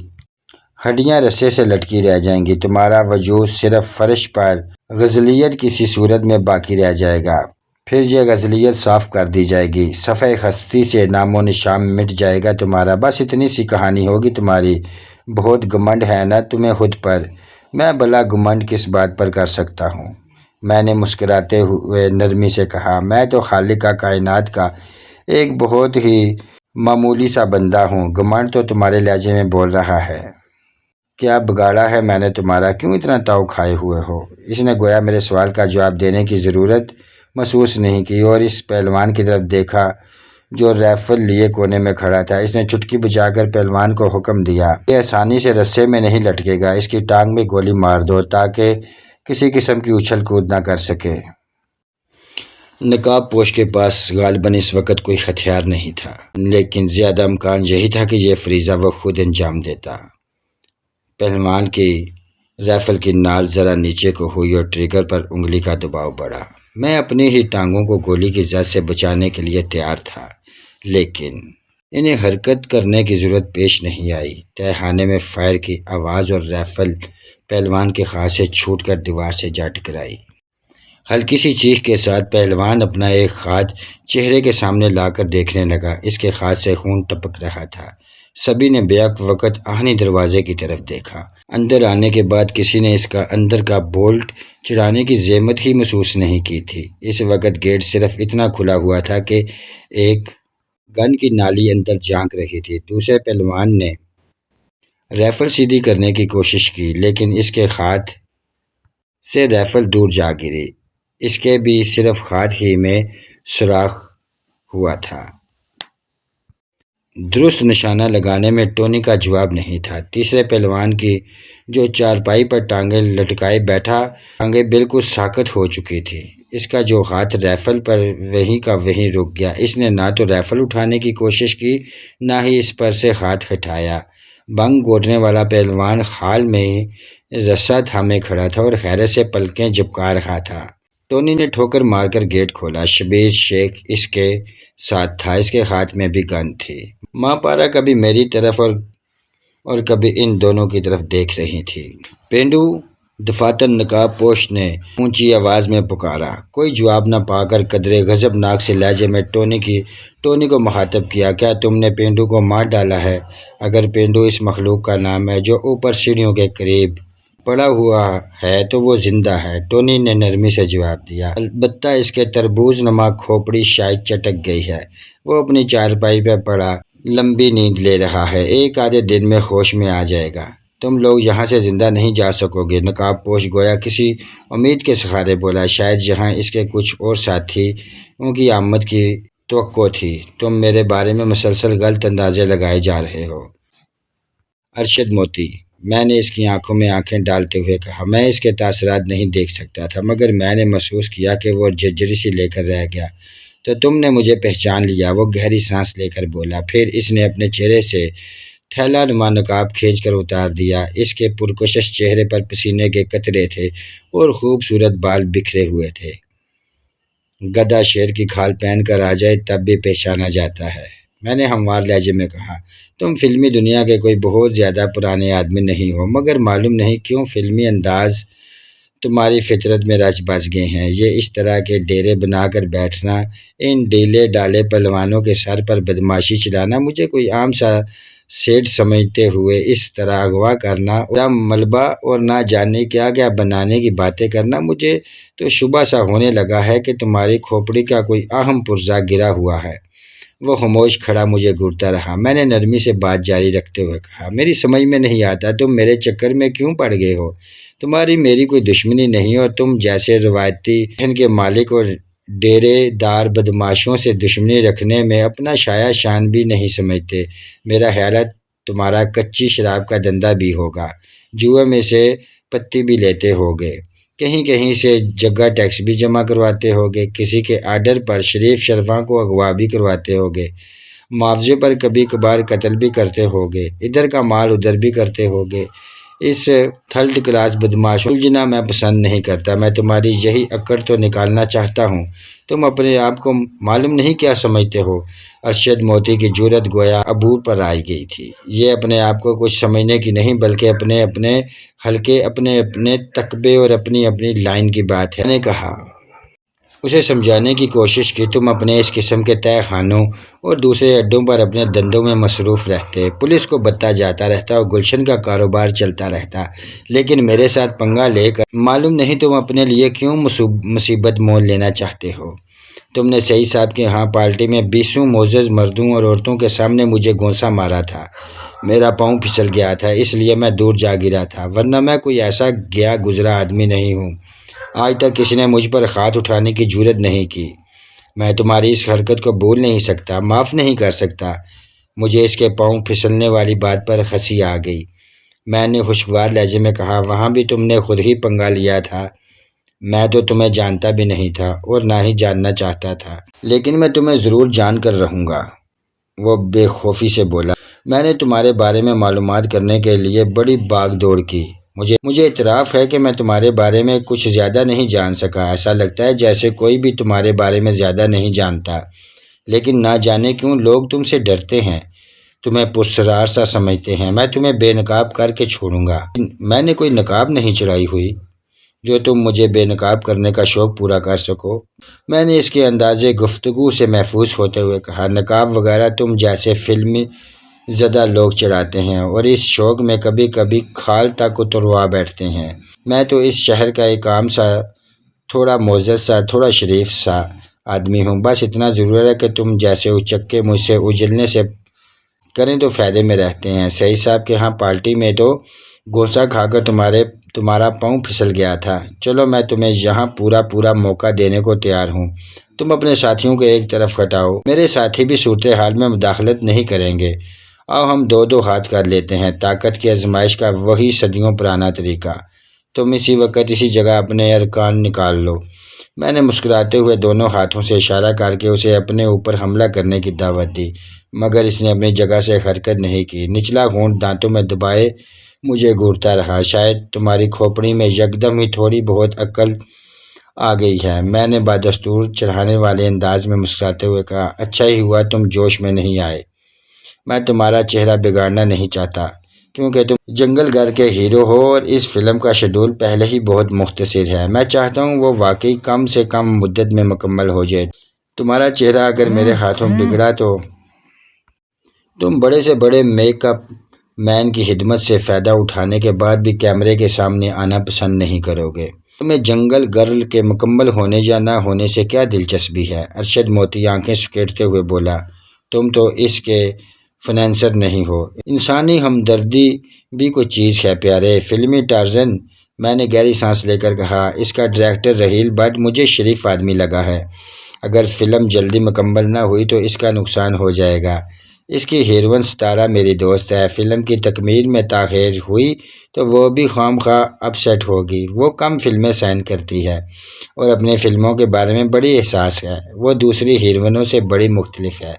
ہڈیاں رسے سے لٹکی رہ جائیں گی۔ تمہارا وجود صرف فرش پر غزلیت کسی صورت میں باقی رہ جائے گا، پھر یہ غزلیت صاف کر دی جائے گی، صفحہ ہستی سے نام و نشان مٹ جائے گا تمہارا۔ بس اتنی سی کہانی ہوگی تمہاری۔ بہت گھمنڈ ہے نا تمہیں خود پر؟ میں بھلا گھمنڈ کس بات پر کر سکتا ہوں؟ میں نے مسکراتے ہوئے نرمی سے کہا، میں تو خالق کا کائنات کا ایک بہت ہی معمولی سا بندہ ہوں۔ گھمنڈ تو تمہارے لہجے میں بول رہا ہے۔ کیا بگاڑا ہے میں نے تمہارا؟ کیوں اتنا تاؤ کھائے ہوئے ہو؟ اس نے گویا میرے سوال کا جواب دینے کی ضرورت محسوس نہیں کی اور اس پہلوان کی طرف دیکھا جو رائفل لیے کونے میں کھڑا تھا۔ اس نے چٹکی بجا کر پہلوان کو حکم دیا، یہ آسانی سے رسے میں نہیں لٹکے گا، اس کی ٹانگ میں گولی مار دو تاکہ کسی قسم کی اچھل کود نہ کر سکے۔ نقاب پوش کے پاس غالباً اس وقت کوئی ہتھیار نہیں تھا، لیکن زیادہ امکان یہی تھا کہ یہ فریضہ وہ خود انجام دیتا۔ پہلوان کی رائفل کی نال ذرا نیچے کو ہوئی اور ٹریگر پر انگلی کا دباؤ بڑھا۔ میں اپنی ہی ٹانگوں کو گولی کی زد سے بچانے کے لیے تیار تھا، لیکن انہیں حرکت کرنے کی ضرورت پیش نہیں آئی۔ تہہ خانے میں فائر کی آواز اور رائفل پہلوان کے ہاتھ سے چھوٹ کر دیوار سے جا ٹکرائی۔ ہلکی سی چیخ کے ساتھ پہلوان اپنا ایک ہاتھ چہرے کے سامنے لا کر دیکھنے لگا۔ اس کے ہاتھ سے خون ٹپک رہا تھا۔ سبھی نے بیک وقت آہنی دروازے کی طرف دیکھا۔ اندر آنے کے بعد کسی نے اس کا اندر کا بولٹ چڑھانے کی زحمت ہی محسوس نہیں کی تھی۔ اس وقت گیٹ صرف اتنا کھلا ہوا تھا کہ ایک گن کی نالی اندر جھانک رہی تھی۔ دوسرے پہلوان نے رائفل سیدھی کرنے کی کوشش کی، لیکن اس کے ہاتھ سے رائفل دور جا گری۔ اس کے بھی صرف ہاتھ ہی میں سوراخ ہوا تھا۔ درست نشانہ لگانے میں ٹونی کا جواب نہیں تھا۔ تیسرے پہلوان کی جو چارپائی پر ٹانگیں لٹکائے بیٹھا، ٹانگیں بالکل ساکت ہو چکی تھی۔ اس کا جو ہاتھ رائفل پر وہیں کا وہیں رک گیا۔ اس نے نہ تو رائفل اٹھانے کی کوشش کی، نہ ہی اس پر سے ہاتھ ہٹایا۔ بھنگ گھونٹنے والا پہلوان حال میں رسا تھامے کھڑا تھا اور حیرت سے پلکیں جھپکا رہا تھا۔ ٹونی نے ٹھوکر مار کر گیٹ کھولا۔ شبیر شیخ اس کے ساتھ تھا، اس کے ہاتھ میں بھی گن تھی۔ ماں پارا کبھی میری طرف اور کبھی ان دونوں کی طرف دیکھ رہی تھی۔ پینڈو دفاتر نقاب پوش نے اونچی آواز میں پکارا۔ کوئی جواب نہ پا کر قدرے غضبناک سے لہجے میں ٹونی کو مخاطب کیا، کیا تم نے پینڈو کو مار ڈالا ہے؟ اگر پینڈو اس مخلوق کا نام ہے جو اوپر سیڑھیوں کے قریب پڑا ہوا ہے تو وہ زندہ ہے، ٹونی نے نرمی سے جواب دیا۔ البتہ اس کے تربوز نما کھوپڑی شاید چٹک گئی ہے۔ وہ اپنی چارپائی پہ پڑا لمبی نیند لے رہا ہے، ایک آدھے دن میں ہوش میں آ جائے گا۔ تم لوگ یہاں سے زندہ نہیں جا سکو گے۔ نقاب پوش گویا کسی امید کے سہارے بولا، شاید یہاں اس کے کچھ اور ساتھی ان کی آمد کی توقع تھی۔ تم میرے بارے میں مسلسل غلط اندازے لگائے جا رہے ہو۔ ارشد موتی، میں نے اس کی آنکھوں میں آنکھیں ڈالتے ہوئے کہا، میں اس کے تاثرات نہیں دیکھ سکتا تھا، مگر میں نے محسوس کیا کہ وہ جھرجھری سی لے کر رہ گیا۔ تو تم نے مجھے پہچان لیا، وہ گہری سانس لے کر بولا۔ پھر اس نے اپنے چہرے سے تھیلا نما نقاب کھینچ کر اتار دیا۔ اس کے پرکشش چہرے پر پسینے کے قطرے تھے اور خوبصورت بال بکھرے ہوئے تھے۔ گدھا شیر کی کھال پہن کر آ جائے تب بھی پہچانا جاتا ہے، میں نے ہموار لہجے میں کہا۔ تم فلمی دنیا کے کوئی بہت زیادہ پرانے آدمی نہیں ہو، مگر معلوم نہیں کیوں فلمی انداز تمہاری فطرت میں رچ بس گئے ہیں۔ یہ اس طرح کے ڈیرے بنا کر بیٹھنا، ان ڈھیلے ڈالے پہلوانوں کے سر پر بدماشی چلانا، مجھے کوئی عام سا سیٹ سمجھتے ہوئے اس طرح اغوا کرنا اور ملبہ اور نہ جانے کیا کیا بنانے کی باتیں کرنا، مجھے تو شبہ سا ہونے لگا ہے کہ تمہاری کھوپڑی کا کوئی اہم پرزہ گرا ہوا ہے۔ وہ خاموش کھڑا مجھے گھورتا رہا۔ میں نے نرمی سے بات جاری رکھتے ہوئے کہا، میری سمجھ میں نہیں آتا تم میرے چکر میں کیوں پڑ گئے ہو؟ تمہاری میری کوئی دشمنی نہیں، اور تم جیسے روایتی ذہن کے مالک اور ڈیرے دار بدماشوں سے دشمنی رکھنے میں اپنا شایع شان بھی نہیں سمجھتے۔ میرا خیال ہے تمہارا کچی شراب کا دھندا بھی ہوگا، جوئے میں سے پتی بھی لیتے ہوگے، کہیں کہیں سے جگہ ٹیکس بھی جمع کرواتے ہوگے، کسی کے آرڈر پر شریف شرفاں کو اغوا بھی کرواتے ہوگے، معاوضے پر کبھی کبھار قتل بھی کرتے ہوگے، ادھر کا مال ادھر بھی کرتے ہوگے۔ اس تھرڈ کلاس بدماشوں الجھنا میں پسند نہیں کرتا۔ میں تمہاری یہی اکڑ تو نکالنا چاہتا ہوں۔ تم اپنے آپ کو معلوم نہیں کیا سمجھتے ہو؟ ارشد موتی کی جرأت گویا عبور پر آئی گئی تھی۔ یہ اپنے آپ کو کچھ سمجھنے کی نہیں، بلکہ اپنے اپنے حلقے، اپنے اپنے تقبے اور اپنی اپنی لائن کی بات ہے، میں نے کہا۔ اسے سمجھانے کی کوشش کی، تم اپنے اس قسم کے تہہ خانوں اور دوسرے اڈوں پر اپنے دندوں میں مصروف رہتے، پولیس کو بتہ جاتا رہتا اور گلشن کا کاروبار چلتا رہتا، لیکن میرے ساتھ پنگا لے کر معلوم نہیں تم اپنے لیے کیوں مصیبت مول لینا چاہتے ہو۔ تم نے سعید صاحب کے ہاں پارٹی میں 20 معزز مردوں اور عورتوں کے سامنے مجھے گونسا مارا تھا، میرا پاؤں پھسل گیا تھا، اس لیے میں دور جا گرا تھا، ورنہ میں کوئی ایسا گیا گزرا آدمی نہیں ہوں۔ آج تک کسی نے مجھ پر ہاتھ اٹھانے کی جرأت نہیں کی۔ میں تمہاری اس حرکت کو بھول نہیں سکتا، معاف نہیں کر سکتا۔ مجھے اس کے پاؤں پھسلنے والی بات پر ہنسی آ گئی۔ میں نے خوشگوار لہجے میں کہا، وہاں بھی تم نے خود ہی پنگا لیا تھا، میں تو تمہیں جانتا بھی نہیں تھا اور نہ ہی جاننا چاہتا تھا، لیکن میں تمہیں ضرور جان کر رہوں گا۔ وہ بے خوفی سے بولا، میں نے تمہارے بارے میں معلومات کرنے کے لیے بڑی بھاگ دوڑ کی۔ مجھے اعتراف ہے کہ میں تمہارے بارے میں کچھ زیادہ نہیں جان سکا۔ ایسا لگتا ہے جیسے کوئی بھی تمہارے بارے میں زیادہ نہیں جانتا، لیکن نہ جانے کیوں لوگ تم سے ڈرتے ہیں، تمہیں پرسرار سا سمجھتے ہیں۔ میں تمہیں بے نقاب کر کے چھوڑوں گا۔ میں نے کوئی نقاب نہیں چڑھائی ہوئی جو تم مجھے بے نقاب کرنے کا شوق پورا کر سکو۔ میں نے اس کے اندازے گفتگو سے محفوظ ہوتے ہوئے کہا، نقاب وغیرہ تم جیسے فلمی زدہ لوگ چڑھاتے ہیں اور اس شوق میں کبھی کبھی کھال تک اتروا بیٹھتے ہیں۔ میں تو اس شہر کا ایک عام سا، تھوڑا معزز سا، تھوڑا شریف سا آدمی ہوں، بس اتنا ضرور ہے کہ تم جیسے اچکے مجھ سے اجلنے سے کریں تو فائدے میں رہتے ہیں۔ سعید صاحب کے ہاں پارٹی میں تو گونسا کھا کر تمہارا پاؤں پھسل گیا تھا۔ چلو میں تمہیں یہاں پورا موقع دینے کو تیار ہوں، تم اپنے ساتھیوں کو ایک طرف ہٹاؤ، میرے ساتھی بھی صورتحال میں مداخلت نہیں کریں گے، آؤ ہم دو ہاتھ کر لیتے ہیں، طاقت کی آزمائش کا وہی صدیوں پرانا طریقہ۔ تم اسی وقت اسی جگہ اپنے ارکان نکال لو۔ میں نے مسکراتے ہوئے دونوں ہاتھوں سے اشارہ کر کے اسے اپنے اوپر حملہ کرنے کی دعوت دی، مگر اس نے اپنی جگہ سے حرکت نہیں کی۔ نچلا ہونٹ دانتوں میں دبائے مجھے گھورتا رہا، شاید تمہاری کھوپڑی میں یکدم ہی تھوڑی بہت عقل آ گئی ہے، میں نے بدستور چڑھانے والے انداز میں مسکراتے ہوئے کہا۔ اچھا ہی ہوا تم جوش میں نہیں آئے، میں تمہارا چہرہ بگاڑنا نہیں چاہتا، کیونکہ تم جنگل گھر کے ہیرو ہو اور اس فلم کا شیڈول پہلے ہی بہت مختصر ہے۔ میں چاہتا ہوں وہ واقعی کم سے کم مدت میں مکمل ہو جائے۔ تمہارا چہرہ اگر میرے ہاتھوں بگڑا تو تم بڑے سے بڑے میک اپ مین کی خدمت سے فائدہ اٹھانے کے بعد بھی کیمرے کے سامنے آنا پسند نہیں کرو گے۔ تمہیں جنگل گرل کے مکمل ہونے یا نہ ہونے سے کیا دلچسپی ہے؟ ارشد موتی آنکھیں سکیڑتے ہوئے بولا، تم تو اس کے فنانسر نہیں ہو۔ انسانی ہمدردی بھی کوئی چیز ہے پیارے۔ فلمی ٹارزن، میں نے گہری سانس لے کر کہا۔ اس کا ڈائریکٹر رحیل بٹ مجھے شریف آدمی لگا ہے۔ اگر فلم جلدی مکمل نہ ہوئی تو اس کا نقصان ہو جائے گا۔ اس کی ہیروئن ستارہ میری دوست ہے۔ فلم کی تکمیل میں تاخیر ہوئی تو وہ بھی خواہ مخواہ اپ سیٹ ہوگی۔ وہ کم فلمیں سائن کرتی ہے اور اپنی فلموں کے بارے میں بڑی احساس ہے۔ وہ دوسری ہیروئنوں سے بڑی مختلف ہے۔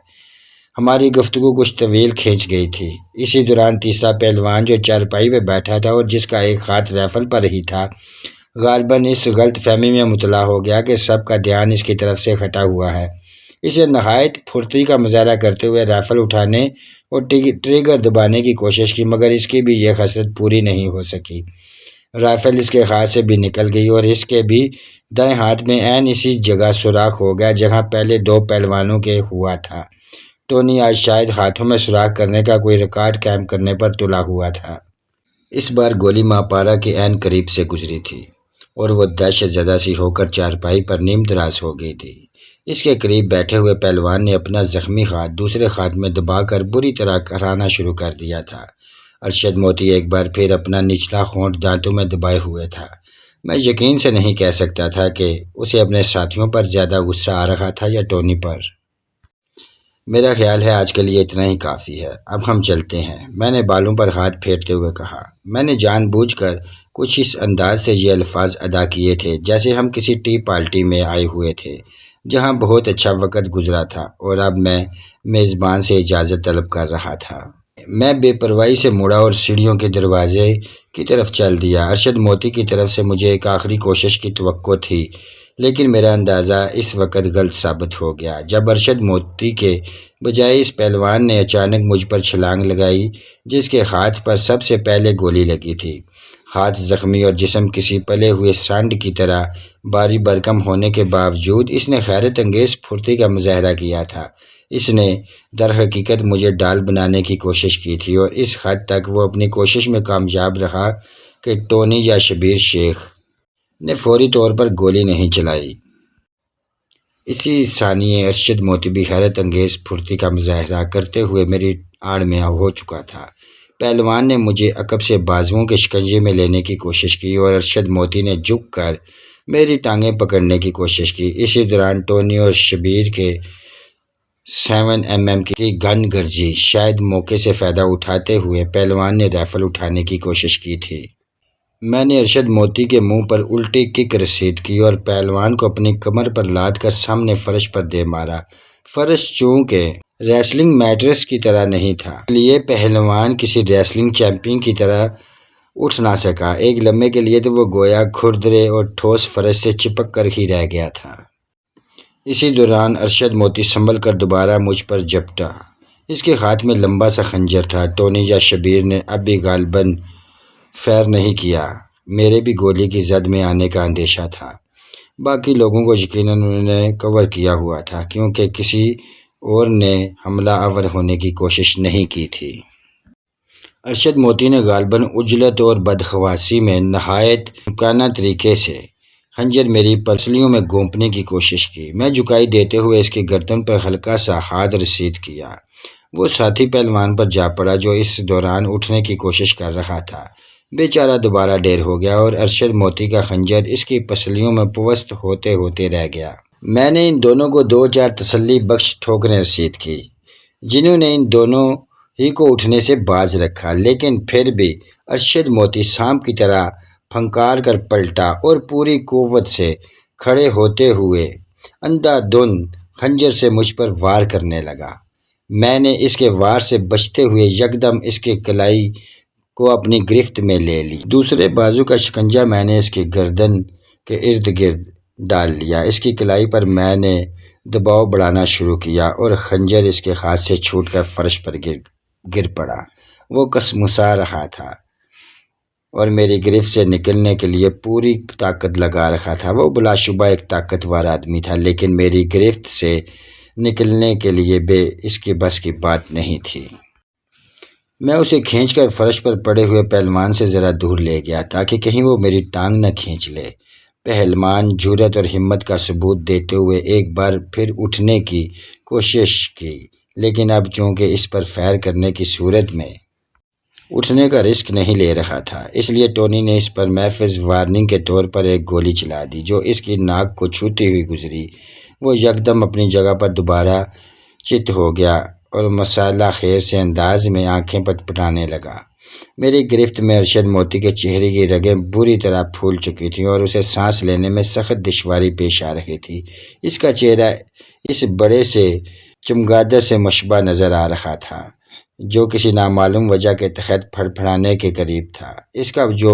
ہماری گفتگو کچھ طویل کھینچ گئی تھی۔ اسی دوران تیسرا پہلوان جو چارپائی پہ بیٹھا تھا اور جس کا ایک ہاتھ رائفل پر ہی تھا، غالباً اس غلط فہمی میں مبتلا ہو گیا کہ سب کا دھیان اس کی طرف سے ہٹا ہوا ہے۔ اسے نہایت پھرتی کا مظاہرہ کرتے ہوئے رائفل اٹھانے اور ٹریگر دبانے کی کوشش کی، مگر اس کی بھی یہ خصلت پوری نہیں ہو سکی۔ رائفل اس کے ہاتھ سے بھی نکل گئی اور اس کے بھی دائیں ہاتھ میں عین اسی جگہ سوراخ ہو گیا جہاں پہلے دو پہلوانوں کے ہوا تھا۔ ٹونی آج شاید ہاتھوں میں سوراخ کرنے کا کوئی ریکارڈ قائم کرنے پر تلا ہوا تھا۔ اس بار گولی ماپارا کے عین قریب سے گزری تھی اور وہ دہشت زدہ سی ہو کر چارپائی پر نیم دراز ہو گئی تھی۔ اس کے قریب بیٹھے ہوئے پہلوان نے اپنا زخمی ہاتھ دوسرے ہاتھ میں دبا کر بری طرح کرانا شروع کر دیا تھا۔ ارشد موتی ایک بار پھر اپنا نچلا ہونٹ دانتوں میں دبائے ہوئے تھا۔ میں یقین سے نہیں کہہ سکتا تھا کہ اسے اپنے ساتھیوں پر زیادہ غصہ آ رہا تھا یا ٹونی پر۔ میرا خیال ہے آج کے لیے اتنا ہی کافی ہے، اب ہم چلتے ہیں، میں نے بالوں پر ہاتھ پھیرتے ہوئے کہا۔ میں نے جان بوجھ کر کچھ اس انداز سے یہ الفاظ ادا کیے تھے جیسے ہم کسی ٹی پارٹی میں آئے ہوئے تھے جہاں بہت اچھا وقت گزرا تھا اور اب میں میزبان سے اجازت طلب کر رہا تھا۔ میں بے پرواہی سے مڑا اور سیڑھیوں کے دروازے کی طرف چل دیا۔ ارشد موتی کی طرف سے مجھے ایک آخری کوشش کی توقع تھی، لیکن میرا اندازہ اس وقت غلط ثابت ہو گیا جب ارشد موتی کے بجائے اس پہلوان نے اچانک مجھ پر چھلانگ لگائی جس کے ہاتھ پر سب سے پہلے گولی لگی تھی۔ ہاتھ زخمی اور جسم کسی پلے ہوئے سانڈ کی طرح بھاری بھرکم ہونے کے باوجود اس نے حیرت انگیز پھرتی کا مظاہرہ کیا تھا۔ اس نے در حقیقت مجھے ڈال بنانے کی کوشش کی تھی اور اس حد تک وہ اپنی کوشش میں کامیاب رہا کہ ٹونی یا شبیر شیخ نے فوری طور پر گولی نہیں چلائی۔ اسی ثانیے ارشد موتی بھی حیرت انگیز پھرتی کا مظاہرہ کرتے ہوئے میری آڑ میں ہو چکا تھا۔ پہلوان نے مجھے عقب سے بازوؤں کے شکنجے میں لینے کی کوشش کی اور ارشد موتی نے جھک کر میری ٹانگیں پکڑنے کی کوشش کی۔ اسی دوران ٹونی اور شبیر کے 7 mm کی گن گرجی۔ شاید موقع سے فائدہ اٹھاتے ہوئے پہلوان نے رائفل اٹھانے کی کوشش کی تھی۔ میں نے ارشد موتی کے منہ پر الٹی کک رسید کی اور پہلوان کو اپنی کمر پر لاد کر سامنے فرش پر دے مارا۔ فرش چونکہ ریسلنگ میٹرس کی طرح نہیں تھا، اس لیے پہلوان کسی ریسلنگ چیمپئن کی طرح اٹھ نہ سکا۔ ایک لمحے کے لیے تو وہ گویا کھردرے اور ٹھوس فرش سے چپک کر ہی رہ گیا تھا۔ اسی دوران ارشد موتی سنبھل کر دوبارہ مجھ پر جھپٹا۔ اس کے ہاتھ میں لمبا سا خنجر تھا۔ ٹونی یا شبیر نے اب بھی غالباً فائر نہیں کیا۔ میرے بھی گولی کی زد میں آنے کا اندیشہ تھا۔ باقی لوگوں کو یقیناً انہوں نے کور کیا ہوا تھا کیونکہ کسی اور نے حملہ آور ہونے کی کوشش نہیں کی تھی۔ ارشد موتی نے غالباً عجلت اور بدحواسی میں نہایت ممکنہ طریقے سے خنجر میری پسلیوں میں گھونپنے کی کوشش کی۔ میں جھکائی دیتے ہوئے اس کی گردن پر ہلکا سا ہاتھ رسید کیا۔ وہ ساتھی پہلوان پر جا پڑا جو اس دوران اٹھنے کی کوشش کر رہا تھا۔ بیچارہ دوبارہ ڈیر ہو گیا اور ارشد موتی کا خنجر اس کی پسلیوں میں پوست ہوتے ہوتے رہ گیا۔ میں نے ان دونوں کو 2-4 تسلی بخش ٹھوکریں رسید کی جنہوں نے ان دونوں ہی کو اٹھنے سے باز رکھا، لیکن پھر بھی ارشد موتی سانپ کی طرح پھنکار کر پلٹا اور پوری قوت سے کھڑے ہوتے ہوئے اندھا دھند خنجر سے مجھ پر وار کرنے لگا۔ میں نے اس کے وار سے بچتے ہوئے یکدم اس کے کلائی کو اپنی گرفت میں لے لی۔ دوسرے بازو کا شکنجہ میں نے اس کی گردن کے ارد گرد ڈال لیا۔ اس کی کلائی پر میں نے دباؤ بڑھانا شروع کیا اور خنجر اس کے ہاتھ سے چھوٹ کر فرش پر گر پڑا۔ وہ کسمسا رہا تھا اور میری گرفت سے نکلنے کے لیے پوری طاقت لگا رہا تھا۔ وہ بلا شبہ ایک طاقتور آدمی تھا، لیکن میری گرفت سے نکلنے کے لیے اس کے بس کی بات نہیں تھی۔ میں اسے کھینچ کر فرش پر پڑے ہوئے پہلوان سے ذرا دور لے گیا تاکہ کہیں وہ میری ٹانگ نہ کھینچ لے۔ پہلوان جرأت اور ہمت کا ثبوت دیتے ہوئے ایک بار پھر اٹھنے کی کوشش کی، لیکن اب چونکہ اس پر فائر کرنے کی صورت میں اٹھنے کا رسک نہیں لے رہا تھا، اس لیے ٹونی نے اس پر محفوظ وارننگ کے طور پر ایک گولی چلا دی جو اس کی ناک کو چھوتی ہوئی گزری۔ وہ یکدم اپنی جگہ پر دوبارہ چت ہو گیا اور مسالہ خیر سے انداز میں آنکھیں پٹپٹانے لگا۔ میری گرفت میں ارشد موتی کے چہرے کی رگیں بری طرح پھول چکی تھیں اور اسے سانس لینے میں سخت دشواری پیش آ رہی تھی۔ اس کا چہرہ اس بڑے سے چمگادڑ سے مشبہ نظر آ رہا تھا جو کسی نامعلوم وجہ کے تحت پھڑپھڑانے کے قریب تھا۔ اس کا جو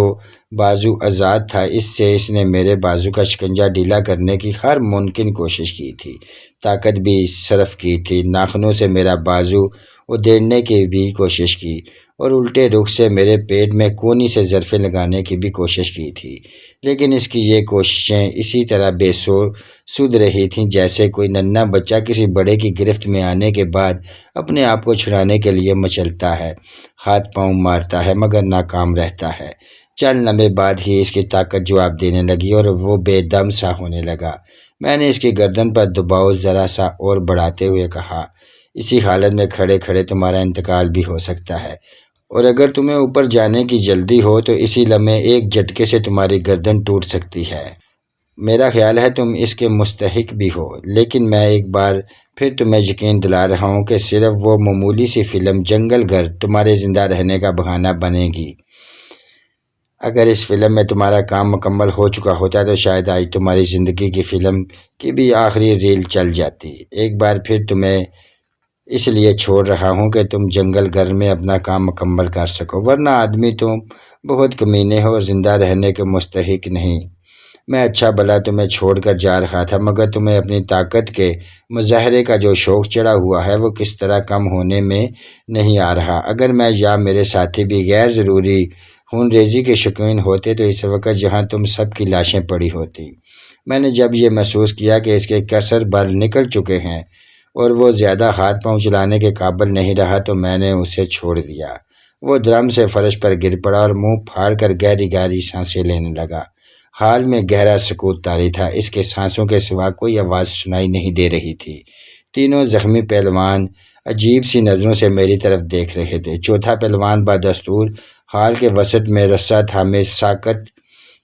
بازو آزاد تھا، اس سے اس نے میرے بازو کا شکنجہ ڈھیلا کرنے کی ہر ممکن کوشش کی تھی، طاقت بھی صرف کی تھی، ناخنوں سے میرا بازو ادھیڑنے کی بھی کوشش کی اور الٹے رخ سے میرے پیٹ میں کونی سے ضربیں لگانے کی بھی کوشش کی تھی، لیکن اس کی یہ کوششیں اسی طرح بے سود رہی تھیں جیسے کوئی ننھا بچہ کسی بڑے کی گرفت میں آنے کے بعد اپنے آپ کو چھڑانے کے لیے مچلتا ہے، ہاتھ پاؤں مارتا ہے مگر ناکام رہتا ہے۔ چند لمحے بعد ہی اس کی طاقت جواب دینے لگی اور وہ بے دم سا ہونے لگا۔ میں نے اس کی گردن پر دباؤ ذرا سا اور بڑھاتے ہوئے کہا، اسی حالت میں کھڑے کھڑے تمہارا انتقال بھی ہو سکتا ہے، اور اگر تمہیں اوپر جانے کی جلدی ہو تو اسی لمحے ایک جھٹکے سے تمہاری گردن ٹوٹ سکتی ہے۔ میرا خیال ہے تم اس کے مستحق بھی ہو، لیکن میں ایک بار پھر تمہیں یقین دلا رہا ہوں کہ صرف وہ معمولی سی فلم جنگل گھر تمہارے زندہ رہنے کا بہانہ بنے گی۔ اگر اس فلم میں تمہارا کام مکمل ہو چکا ہوتا تو شاید آج تمہاری زندگی کی فلم کی بھی آخری ریل چل جاتی۔ ایک بار پھر تمہیں اس لیے چھوڑ رہا ہوں کہ تم جنگل گھر میں اپنا کام مکمل کر سکو، ورنہ آدمی تم بہت کمینے ہو اور زندہ رہنے کے مستحق نہیں۔ میں اچھا بھلا تمہیں چھوڑ کر جا رہا تھا، مگر تمہیں اپنی طاقت کے مظاہرے کا جو شوق چڑھا ہوا ہے وہ کس طرح کم ہونے میں نہیں آ رہا۔ اگر میں یا میرے ساتھی بھی غیر ضروری خون ریزی کے شوقین ہوتے تو اس وقت جہاں تم سب کی لاشیں پڑی ہوتی۔ میں نے جب یہ محسوس کیا کہ اس کے کثر بر نکل چکے ہیں اور وہ زیادہ ہاتھ پاؤں چلانے کے قابل نہیں رہا تو میں نے اسے چھوڑ دیا۔ وہ دھڑام سے فرش پر گر پڑا اور منہ پھاڑ کر گہری گہری سانسیں لینے لگا۔ حال میں گہرا سکوت طاری تھا، اس کے سانسوں کے سوا کوئی آواز سنائی نہیں دے رہی تھی۔ تینوں زخمی پہلوان عجیب سی نظروں سے میری طرف دیکھ رہے تھے۔ چوتھا پہلوان بدستور حال کے وسط میں رسا تھامے ساکت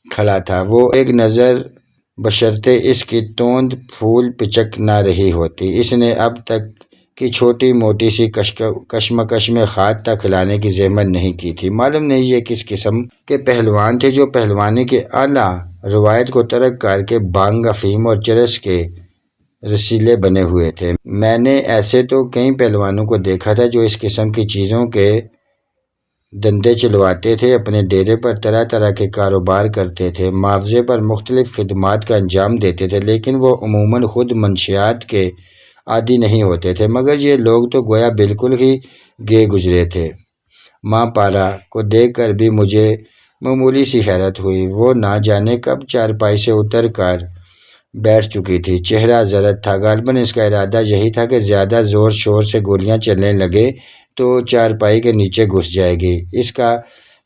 کھڑا تھا۔ وہ ایک نظر بشرطے اس کی توند پھول پچک نہ رہی ہوتی، اس نے اب تک کی چھوٹی موٹی سی کشمکش میں خاک تک کھلانے کی زحمت نہیں کی تھی۔ معلوم نہیں یہ کس قسم کے پہلوان تھے جو پہلوانی کے اعلیٰ روایت کو ترک کر کے بھانگ، افیم اور چرس کے رسیلے بنے ہوئے تھے۔ میں نے ایسے تو کئی پہلوانوں کو دیکھا تھا جو اس قسم کی چیزوں کے دندے چلواتے تھے، اپنے ڈیرے پر طرح طرح کے کاروبار کرتے تھے، معاوضے پر مختلف خدمات کا انجام دیتے تھے، لیکن وہ عموماً خود منشیات کے عادی نہیں ہوتے تھے۔ مگر یہ لوگ تو گویا بالکل ہی گئے گزرے تھے۔ ماں پارا کو دیکھ کر بھی مجھے معمولی سی حیرت ہوئی۔ وہ نہ جانے کب چارپائی سے اتر کر بیٹھ چکی تھی، چہرہ زرد تھا۔ غالباً اس کا ارادہ یہی تھا کہ زیادہ زور شور سے گولیاں چلنے لگے تو چارپائی کے نیچے گھس جائے گی۔ اس کا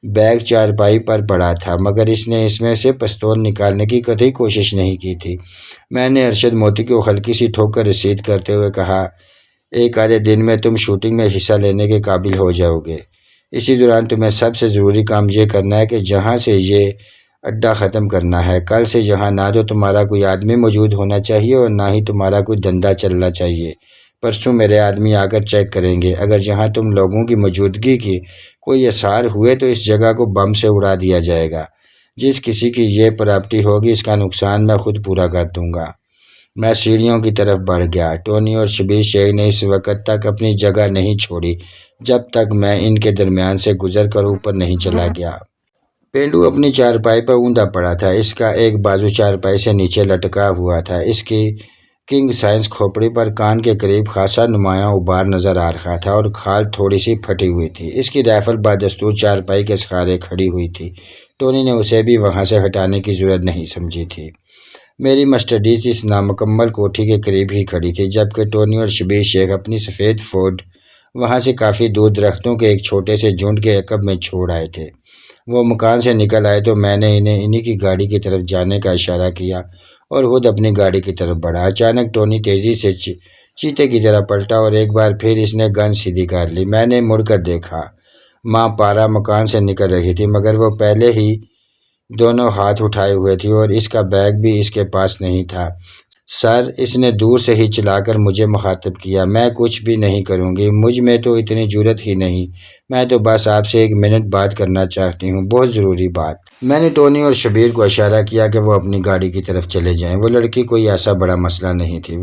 بیگ چارپائی پر پڑا تھا مگر اس نے اس میں سے پستول نکالنے کی قطعی کوشش نہیں کی تھی۔ میں نے ارشد موتی کو ہلکی سی ٹھوکر رسید کرتے ہوئے کہا، ایک آدھے دن میں تم شوٹنگ میں حصہ لینے کے قابل ہو جاؤ گے۔ اسی دوران تمہیں سب سے ضروری کام یہ کرنا ہے کہ جہاں سے یہ اڈہ ختم کرنا ہے۔ کل سے یہاں نہ تو تمہارا کوئی آدمی موجود ہونا چاہیے اور نہ ہی تمہارا کوئی دھندا چلنا چاہیے۔ پرسوں میرے آدمی آ کر چیک کریں گے، اگر یہاں تم لوگوں کی موجودگی کی کوئی آثار ہوئے تو اس جگہ کو بم سے اڑا دیا جائے گا۔ جس کسی کی یہ پراپرٹی ہوگی اس کا نقصان میں خود پورا کر دوں گا۔ میں سیڑھیوں کی طرف بڑھ گیا۔ ٹونی اور شبیر شیخ نے اس وقت تک اپنی جگہ نہیں چھوڑی جب تک میں ان کے درمیان سے گزر کر اوپر نہیں چلا گیا۔ پینڈو اپنی چارپائی پر اوندا پڑا تھا، اس کا ایک بازو چارپائی سے نیچے لٹکا ہوا تھا۔ اس کی کنگ سائز کھوپڑی پر کان کے قریب خاصا نمایاں غبار نظر آ رہا تھا اور کھال تھوڑی سی پھٹی ہوئی تھی۔ اس کی رائفل بدستور چارپائی کے سہارے کھڑی ہوئی تھی۔ ٹونی نے اسے بھی وہاں سے ہٹانے کی ضرورت نہیں سمجھی تھی۔ میری مرسڈیز اس نامکمل کوٹھی کے قریب ہی کھڑی تھی جبکہ ٹونی اور شبیر شیخ اپنی سفید فورڈ وہاں سے کافی دور درختوں کے ایک چھوٹے سے جھنڈ کے عقب میں چھوڑ آئے تھے۔ وہ مکان سے نکل آئے تو میں نے انہیں انہی کی گاڑی کی طرف جانے کا اشارہ کیا اور خود اپنی گاڑی کی طرف بڑھا۔ اچانک ٹونی تیزی سے چیتے کی طرح پلٹا اور ایک بار پھر اس نے گن سیدھی کر لی۔ میں نے مڑ کر دیکھا، ماں پارا مکان سے نکل رہی تھی، مگر وہ پہلے ہی دونوں ہاتھ اٹھائے ہوئے تھی اور اس کا بیگ بھی اس کے پاس نہیں تھا۔ سر، اس نے دور سے ہی چلا کر مجھے مخاطب کیا، میں کچھ بھی نہیں کروں گی، مجھ میں تو اتنی جرأت ہی نہیں، میں تو بس آپ سے 1 منٹ بات کرنا چاہتی ہوں، بہت ضروری بات۔ میں نے ٹونی اور شبیر کو اشارہ کیا کہ وہ اپنی گاڑی کی طرف چلے جائیں۔ وہ لڑکی کوئی ایسا بڑا مسئلہ نہیں تھی۔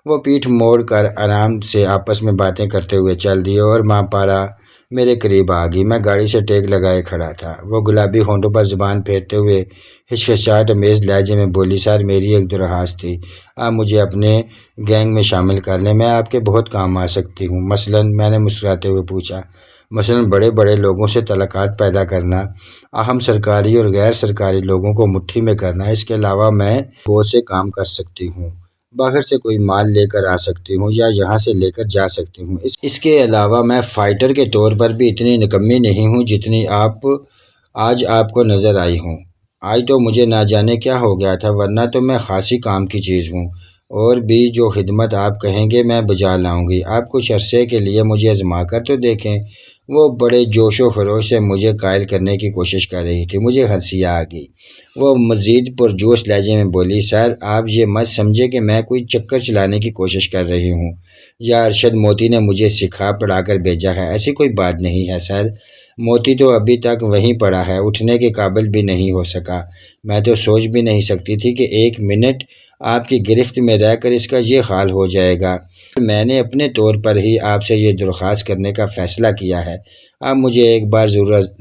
وہ پیٹھ موڑ کر آرام سے آپس میں باتیں کرتے ہوئے چل دیے اور ماں پارا میرے قریب آ گئی۔ میں گاڑی سے ٹیک لگائے کھڑا تھا۔ وہ گلابی ہونٹوں پر زبان پھیرتے ہوئے ہچکچاہٹ امیز لہجے میں بولی، سر، میری ایک درخواست تھی، آپ مجھے اپنے گینگ میں شامل کر لیں، میں آپ کے بہت کام آ سکتی ہوں۔ مثلاً؟ میں نے مسکراتے ہوئے پوچھا۔ مثلاً بڑے بڑے لوگوں سے تعلقات پیدا کرنا، اہم سرکاری اور غیر سرکاری لوگوں کو مٹھی میں کرنا۔ اس کے علاوہ میں بہت سے کام کر سکتی ہوں، باہر سے کوئی مال لے کر آ سکتی ہوں یا یہاں سے لے کر جا سکتی ہوں۔ اس کے علاوہ میں فائٹر کے طور پر بھی اتنی نکمی نہیں ہوں جتنی آج آپ کو نظر آئی ہوں۔ آج تو مجھے نہ جانے کیا ہو گیا تھا، ورنہ تو میں خاصی کام کی چیز ہوں، اور بھی جو خدمت آپ کہیں گے میں بجا لاؤں گی۔ آپ کچھ عرصے کے لیے مجھے آزما کر تو دیکھیں۔ وہ بڑے جوش و خروش سے مجھے قائل کرنے کی کوشش کر رہی تھی۔ مجھے ہنسی آ گئی۔ وہ مزید پرجوش لہجے میں بولی، سر، آپ یہ مت سمجھے کہ میں کوئی چکر چلانے کی کوشش کر رہی ہوں یا ارشد موتی نے مجھے سکھا پڑھا کر بھیجا ہے، ایسی کوئی بات نہیں ہے سر۔ موتی تو ابھی تک وہیں پڑا ہے، اٹھنے کے قابل بھی نہیں ہو سکا۔ میں تو سوچ بھی نہیں سکتی تھی کہ 1 منٹ آپ کی گرفت میں رہ کر اس کا یہ حال ہو جائے گا۔ میں نے اپنے طور پر ہی آپ سے یہ درخواست کرنے کا فیصلہ کیا ہے، آپ مجھے ایک بار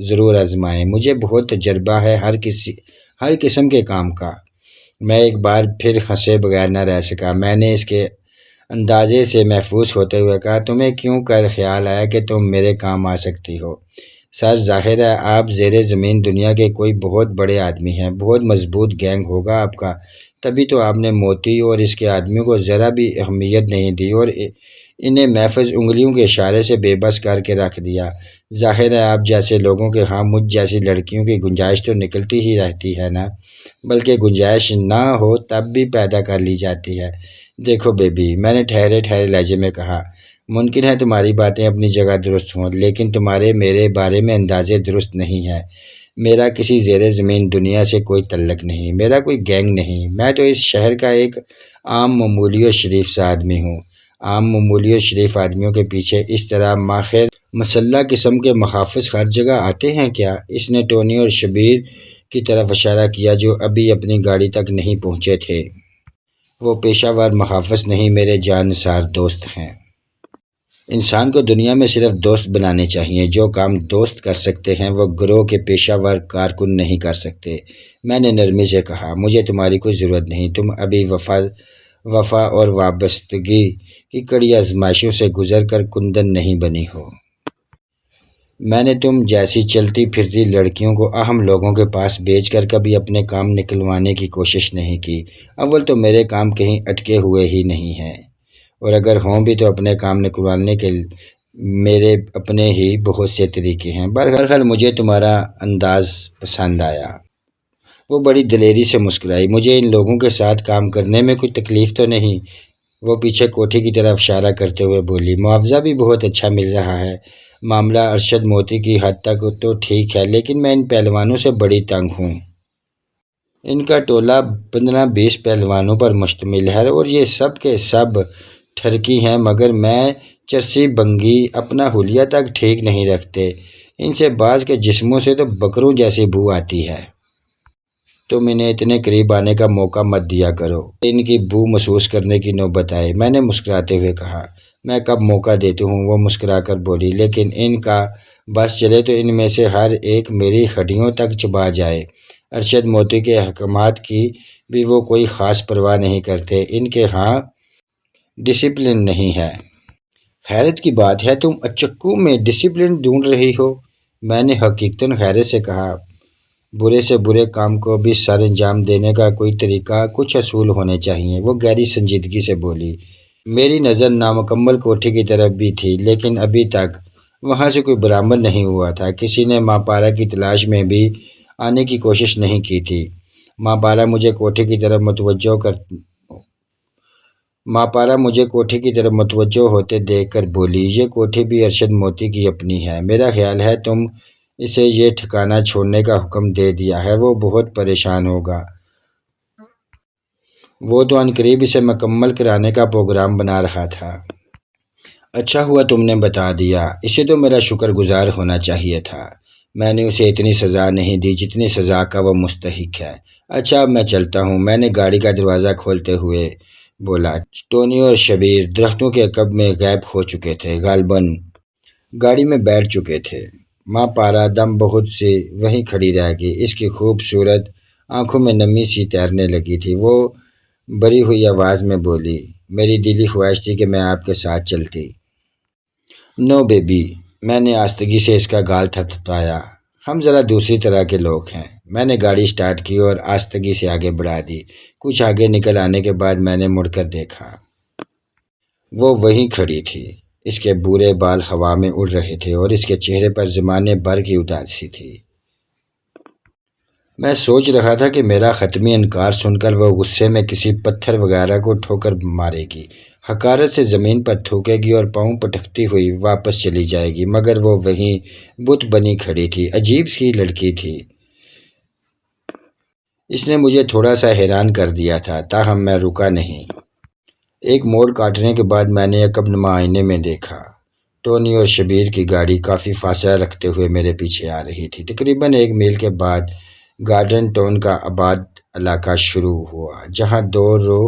ضرور آزمائیں۔ مجھے بہت تجربہ ہے ہر قسم کے کام کا۔ میں ایک بار پھر ہنسے بغیر نہ رہ سکا۔ میں نے اس کے اندازے سے محفوظ ہوتے ہوئے کہا، تمہیں کیوں کر خیال آیا کہ تم میرے کام آ سکتی ہو؟ سر، ظاہر ہے آپ زیر زمین دنیا کے کوئی بہت بڑے آدمی ہیں، بہت مضبوط گینگ ہوگا آپ کا، تبھی تو آپ نے موتی اور اس کے آدمیوں کو ذرا بھی اہمیت نہیں دی اور انہیں محض انگلیوں کے اشارے سے بے بس کر کے رکھ دیا۔ ظاہر ہے آپ جیسے لوگوں کے ہاں مجھ جیسی لڑکیوں کی گنجائش تو نکلتی ہی رہتی ہے نا، بلکہ گنجائش نہ ہو تب بھی پیدا کر لی جاتی ہے۔ دیکھو بیبی، میں نے ٹھہرے لہجے میں کہا، ممکن ہے تمہاری باتیں اپنی جگہ درست ہوں، لیکن تمہارے میرے بارے میں اندازے درست نہیں ہے۔ میرا کسی زیر زمین دنیا سے کوئی تعلق نہیں، میرا کوئی گینگ نہیں، میں تو اس شہر کا ایک عام معمولی و شریف سا آدمی ہوں۔ عام معمولی و شریف آدمیوں کے پیچھے اس طرح ماخر مسلح قسم کے محافظ ہر جگہ آتے ہیں کیا؟ اس نے ٹونی اور شبیر کی طرف اشارہ کیا جو ابھی اپنی گاڑی تک نہیں پہنچے تھے۔ وہ پیشہ ور محافظ نہیں، میرے جان نثار دوست ہیں۔ انسان کو دنیا میں صرف دوست بنانے چاہیے، جو کام دوست کر سکتے ہیں وہ گروہ کے پیشہ ور کارکن نہیں کر سکتے۔ میں نے نرمی سے کہا، مجھے تمہاری کوئی ضرورت نہیں، تم ابھی وفا اور وابستگی کی کڑی آزمائشوں سے گزر کر کندن نہیں بنی ہو۔ میں نے تم جیسی چلتی پھرتی لڑکیوں کو اہم لوگوں کے پاس بھیج کر کبھی اپنے کام نکلوانے کی کوشش نہیں کی۔ اول تو میرے کام کہیں اٹکے ہوئے ہی نہیں ہیں، اور اگر ہوں بھی تو اپنے کام نکلوانے کے میرے اپنے ہی بہت سے طریقے ہیں۔ بہرحال مجھے تمہارا انداز پسند آیا۔ وہ بڑی دلیری سے مسکرائی۔ مجھے ان لوگوں کے ساتھ کام کرنے میں کوئی تکلیف تو نہیں؟ وہ پیچھے کوٹھی کی طرف اشارہ کرتے ہوئے بولی، معاوضہ بھی بہت اچھا مل رہا ہے۔ معاملہ ارشد موتی کی حد تک تو ٹھیک ہے، لیکن میں ان پہلوانوں سے بڑی تنگ ہوں۔ ان کا ٹولہ 15-20 پہلوانوں پر مشتمل ہے اور یہ سب کے سب ٹھرکی ہیں، مگر میں چرسی بنگی اپنا حلیہ تک ٹھیک نہیں رکھتے۔ ان سے بعض کے جسموں سے تو بکروں جیسی بو آتی ہے۔ تم انہیں اتنے قریب آنے کا موقع مت دیا کرو، ان کی بو محسوس کرنے کی نوبت آئے۔ میں نے مسکراتے ہوئے کہا، میں کب موقع دیتی ہوں؟ وہ مسکرا کر بولی، لیکن ان کا بس چلے تو ان میں سے ہر ایک میری ہڈیوں تک چبا جائے۔ ارشد موتی کے احکامات کی بھی وہ کوئی خاص پرواہ نہیں کرتے۔ ان کے ہاں ڈسپلن نہیں ہے۔ حیرت کی بات ہے، تم اچکو میں ڈسپلن ڈھونڈ رہی ہو؟ میں نے حقیقتاً حیرت سے کہا، برے سے برے کام کو بھی سر انجام دینے کا کوئی طریقہ، کچھ اصول ہونے چاہیے۔ وہ گہری سنجیدگی سے بولی، میری نظر نامکمل کوٹھی کی طرف بھی تھی، لیکن ابھی تک وہاں سے کوئی برآمد نہیں ہوا تھا۔ کسی نے ماں پارا کی تلاش میں بھی آنے کی کوشش نہیں کی تھی۔ ماں پارا مجھے کوٹھی کی طرف متوجہ ماں پارا مجھے کوٹھی کی طرف متوجہ ہوتے دیکھ کر بولی، یہ کوٹھی بھی ارشد موتی کی اپنی ہے، میرا خیال ہے تم اسے یہ ٹھکانہ چھوڑنے کا حکم دے دیا ہے، وہ بہت پریشان ہوگا، وہ تو عنقریب اسے مکمل کرانے کا پروگرام بنا رہا تھا۔ اچھا ہوا تم نے بتا دیا، اسے تو میرا شکر گزار ہونا چاہیے تھا، میں نے اسے اتنی سزا نہیں دی جتنی سزا کا وہ مستحق ہے۔ اچھا اب میں چلتا ہوں، میں نے گاڑی کا دروازہ کھولتے ہوئے بولا۔ ٹونی اور شبیر درختوں کے عقب میں غائب ہو چکے تھے، غالباً گاڑی میں بیٹھ چکے تھے۔ ماں پارا دم بہت سی وہیں کھڑی رہ گئی، اس کی خوبصورت آنکھوں میں نمی سی تیرنے لگی تھی۔ وہ بری ہوئی آواز میں بولی، میری دلی خواہش تھی کہ میں آپ کے ساتھ چلتی۔ نو بیبی، میں نے آستگی سے اس کا گال تھپتھپایا، ہم ذرا دوسری طرح کے لوگ ہیں۔ میں نے گاڑی سٹارٹ کی اور آستگی سے آگے بڑھا دی۔ کچھ آگے نکل آنے کے بعد میں نے مڑ کر دیکھا، وہ وہیں کھڑی تھی، اس کے برے بال ہوا میں اڑ رہے تھے اور اس کے چہرے پر زمانے بھر کی اداسی تھی۔ میں سوچ رہا تھا کہ میرا حتمی انکار سن کر وہ غصے میں کسی پتھر وغیرہ کو ٹھوکر مارے گی، حقارت سے زمین پر تھوکے گی اور پاؤں پٹکتی ہوئی واپس چلی جائے گی، مگر وہ وہیں بت بنی کھڑی تھی۔ عجیب سی لڑکی تھی، اس نے مجھے تھوڑا سا حیران کر دیا تھا، تاہم میں رکا نہیں۔ ایک موڑ کاٹنے کے بعد میں نے عقب نما آئینے میں دیکھا، ٹونی اور شبیر کی گاڑی کافی فاصلہ رکھتے ہوئے میرے پیچھے آ رہی تھی۔ تقریباً 1 میل کے بعد گارڈن ٹاؤن کا آباد علاقہ شروع ہوا، جہاں 2 رو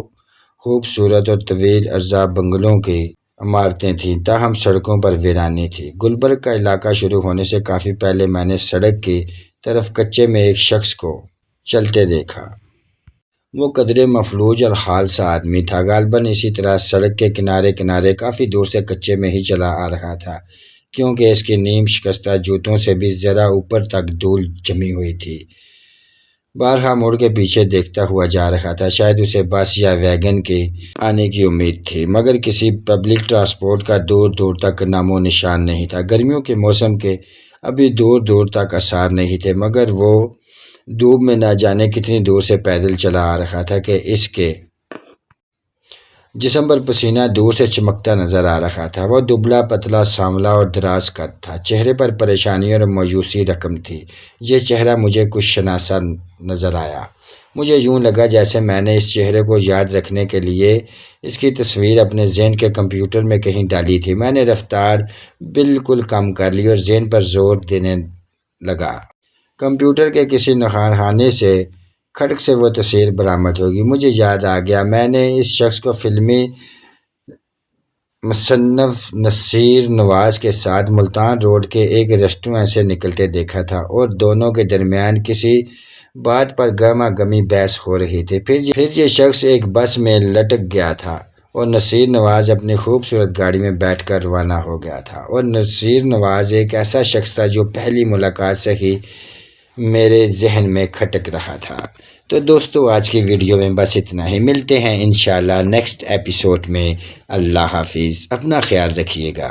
خوبصورت اور طویل ارضا بنگلوں کی عمارتیں تھیں، تاہم سڑکوں پر ویرانی تھی۔ گلبرگ کا علاقہ شروع ہونے سے کافی پہلے میں نے سڑک کی طرف کچے میں ایک شخص کو چلتے دیکھا۔ وہ قدرے مفلوج اور حال سا آدمی تھا، غالباً اسی طرح سڑک کے کنارے کنارے کافی دور سے کچے میں ہی چلا آ رہا تھا، کیونکہ اس کی نیم شکستہ جوتوں سے بھی ذرا اوپر تک دھول جمی ہوئی تھی۔ بارہا مڑ کے پیچھے دیکھتا ہوا جا رہا تھا، شاید اسے بس یا ویگن کے آنے کی امید تھی، مگر کسی پبلک ٹرانسپورٹ کا دور دور تک نام و نشان نہیں تھا۔ گرمیوں کے موسم کے ابھی دور دور تک آثار نہیں تھے، مگر وہ دھوپ میں نہ جانے کتنی دور سے پیدل چلا آ رہا تھا کہ اس کے جسم پر پسینہ دور سے چمکتا نظر آ رہا تھا۔ وہ دبلا پتلا سانولا اور دراز قد تھا، چہرے پر پریشانی اور مایوسی رقم تھی۔ یہ چہرہ مجھے کچھ شناسا نظر آیا، مجھے یوں لگا جیسے میں نے اس چہرے کو یاد رکھنے کے لیے اس کی تصویر اپنے ذہن کے کمپیوٹر میں کہیں ڈالی تھی۔ میں نے رفتار بالکل کم کر لی اور ذہن پر زور دینے لگا، کمپیوٹر کے کسی نگرانی سے کھڑک سے وہ تصویر برآمد ہوگی۔ مجھے یاد آ گیا، میں نے اس شخص کو فلمی مصنف نصیر نواز کے ساتھ ملتان روڈ کے ایک ریسٹورنٹ سے نکلتے دیکھا تھا اور دونوں کے درمیان کسی بات پر گہما گہمی بحث ہو رہی تھی۔ پھر یہ شخص ایک بس میں لٹک گیا تھا اور نصیر نواز اپنی خوبصورت گاڑی میں بیٹھ کر روانہ ہو گیا تھا، اور نصیر نواز ایک ایسا شخص تھا جو پہلی ملاقات سے ہی میرے ذہن میں کھٹک رہا تھا۔ تو دوستو آج کی ویڈیو میں بس اتنا ہی، ملتے ہیں انشاءاللہ نیکسٹ ایپیسوڈ میں۔ اللہ حافظ، اپنا خیال رکھیے گا۔